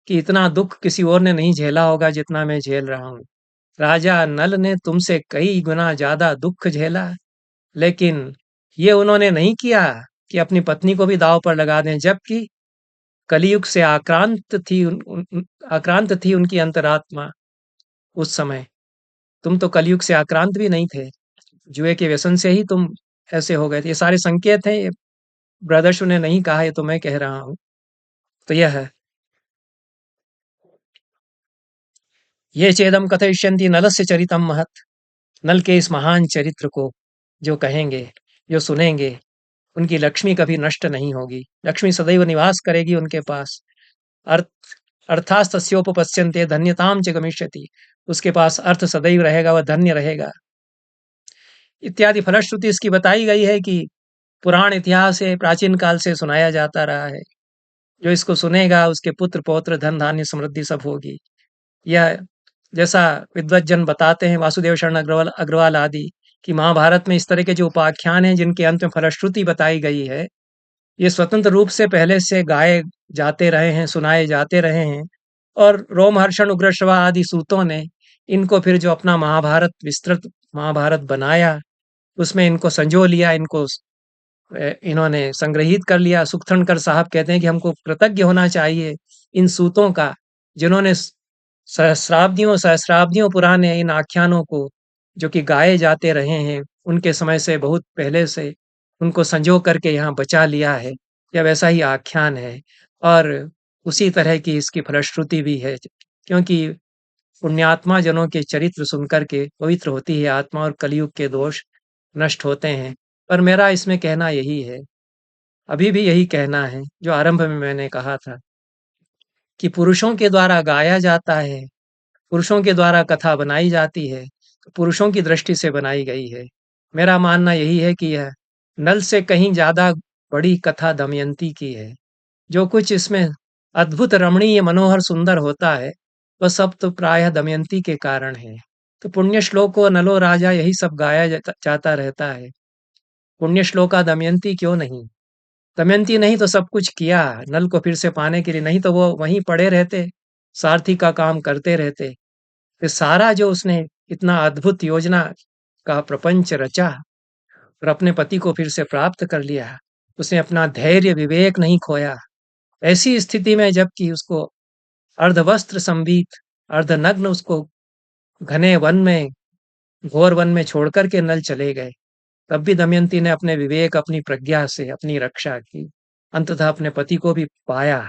कि इतना दुःख किसी और ने नहीं झेला होगा जितना मैं झेल रहा हूँ। राजा नल ने तुमसे कई गुना ज़्यादा दुःख झेला, लेकिन ये उन्होंने नहीं किया कि अपनी पत्नी को भी दाँव पर लगा दें, जबकि कलयुग से आक्रांत थी उनकी अंतरात्मा उस समय। तुम तो कलयुग से आक्रांत भी नहीं थे। जुए के व्यसन से ही तुम ऐसे हो गए थे। ये सारे संकेत हैं, ये ब्रदर्शु ने नहीं कहा, ये तो मैं कह रहा हूँ। तो यह है, ये चेदम कथयिष्यन्ति नलस्य चरितम महत्। नल के इस महान चरित्र को जो कहेंगे, जो सुनेंगे, उनकी लक्ष्मी कभी नष्ट नहीं होगी। लक्ष्मी सदैव निवास करेगी उनके पास। अर्थ अर्थास्तस्योपपश्यन्ते धन्यताम च गमिष्यति। उसके पास अर्थ सदैव रहेगा, वह धन्य रहेगा। इत्यादि फलश्रुति इसकी बताई गई है कि पुराण इतिहास से प्राचीन काल से सुनाया जाता रहा है। जो इसको सुनेगा उसके पुत्र पौत्र धन धान्य समृद्धि सब होगी। यह जैसा विद्वज्जन बताते हैं, वासुदेव शरण अग्रवाल अग्रवाल आदि, कि महाभारत में इस तरह के जो उपाख्यान हैं जिनके अंत में फलश्रुति बताई गई है, ये स्वतंत्र रूप से पहले से गाए जाते रहे हैं, सुनाए जाते रहे हैं। और रोमहर्षण उग्रश्रवा आदि सूतों ने इनको फिर जो अपना महाभारत विस्तृत महाभारत बनाया, उसमें इनको संजो लिया, इनको इन्होंने संग्रहित कर लिया। सुखथनकर साहब कहते हैं कि हमको कृतज्ञ होना चाहिए इन सूतों का, जिन्होंने सहस्राब्दियों सहस्राब्दियों पुराने इन आख्यानों को, जो कि गाए जाते रहे हैं उनके समय से बहुत पहले से, उनको संजो करके यहाँ बचा लिया है। यह वैसा ही आख्यान है और उसी तरह की इसकी फलश्रुति भी है, क्योंकि पुण्यात्मा जनों के चरित्र सुनकर के पवित्र होती है आत्मा और कलयुग के दोष नष्ट होते हैं। पर मेरा इसमें कहना यही है, अभी भी यही कहना है जो आरंभ में मैंने कहा था, कि पुरुषों के द्वारा गाया जाता है, पुरुषों के द्वारा कथा बनाई जाती है, तो पुरुषों की दृष्टि से बनाई गई है। मेरा मानना यही है कि यह नल से कहीं ज़्यादा बड़ी कथा दमयंती की है। जो कुछ इसमें अद्भुत, रमणीय, मनोहर, सुंदर होता है, वह सब तो प्रायः दमयंती के कारण है। तो पुण्य श्लोको नलो राजा, यही सब गाया जाता रहता है। पुण्य श्लोका दमयंती क्यों नहीं? दमयंती नहीं तो सब कुछ किया नल को फिर से पाने के लिए, नहीं तो वो वहीं पड़े रहते, सारथी का काम करते रहते। फिर सारा जो उसने इतना अद्भुत योजना का प्रपंच रचा और अपने पति को फिर से प्राप्त कर लिया, उसने अपना धैर्य विवेक नहीं खोया। ऐसी स्थिति में जबकि उसको अर्धवस्त्र संवीत, अर्धनग्न उसको घने वन में, घोर वन में छोड़ कर के नल चले गए, तब भी दमयंती ने अपने विवेक, अपनी प्रज्ञा से अपनी रक्षा की, अंततः अपने पति को भी पाया।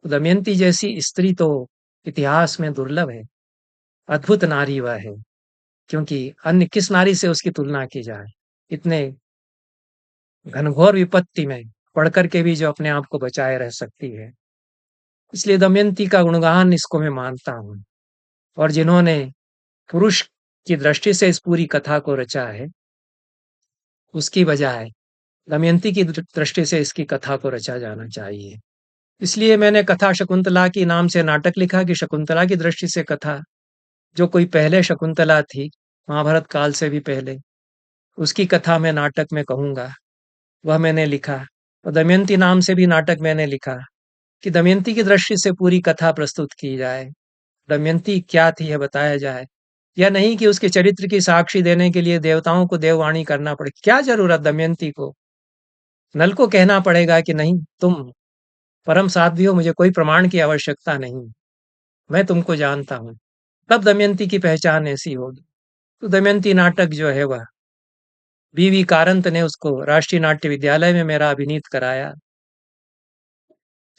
तो दमयंती जैसी स्त्री तो इतिहास में दुर्लभ है, अद्भुत नारी वह है, क्योंकि अन्य किस नारी से उसकी तुलना की जाए, इतने घनघोर विपत्ति में पढ़ कर के भी जो अपने आप को बचाए रह सकती है। इसलिए दमयंती का गुणगान इसको मैं मानता हूँ। और जिन्होंने पुरुष की दृष्टि से इस पूरी कथा को रचा है, उसकी बजाय दमयंती की दृष्टि से इसकी कथा को रचा जाना चाहिए। इसलिए मैंने कथा शकुंतला की नाम से नाटक लिखा, कि शकुंतला की दृष्टि से कथा, जो कोई पहले शकुंतला थी, महाभारत काल से भी पहले, उसकी कथा मैं नाटक में कहूँगा, वह मैंने लिखा। और दमयंती नाम से भी नाटक मैंने लिखा, कि दमयंती की दृष्टि से पूरी कथा प्रस्तुत की जाए, दमयंती क्या थी यह बताया जाए। या नहीं कि उसके चरित्र की साक्षी देने के लिए देवताओं को देववाणी करना पड़े, क्या जरूरत दमयंती को? नल को कहना पड़ेगा कि नहीं, तुम परम साध्वी हो, मुझे कोई प्रमाण की आवश्यकता नहीं, मैं तुमको जानता हूँ। तब दमयंती की पहचान ऐसी होगी। तो दमयंती नाटक जो है वह वी कारंत ने उसको राष्ट्रीय नाट्य विद्यालय में मेरा अभिनीत कराया।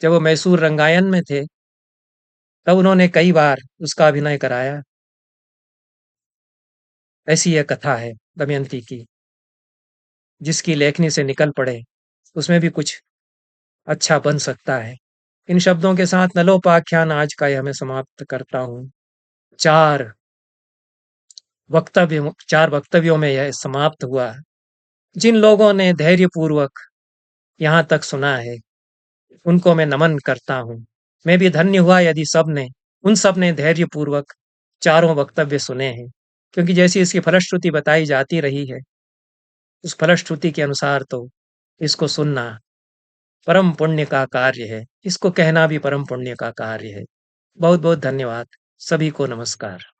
जब वो मैसूर रंगायन में थे, तब उन्होंने कई बार उसका अभिनय कराया। ऐसी यह कथा है दमयंती की, जिसकी लेखनी से निकल पड़े उसमें भी कुछ अच्छा बन सकता है। इन शब्दों के साथ नलोपाख्यान आज का यह मैं समाप्त करता हूँ। चार वक्तव्यों में यह समाप्त हुआ। जिन लोगों ने धैर्यपूर्वक यहाँ तक सुना है, उनको मैं नमन करता हूँ। मैं भी धन्य हुआ यदि उन सब ने धैर्यपूर्वक चारों वक्तव्य सुने हैं, क्योंकि जैसी इसकी फलश्रुति बताई जाती रही है, उस फलश्रुति के अनुसार तो इसको सुनना परम पुण्य का कार्य है। इसको कहना भी परम पुण्य का कार्य है। बहुत-बहुत धन्यवाद। सभी को नमस्कार।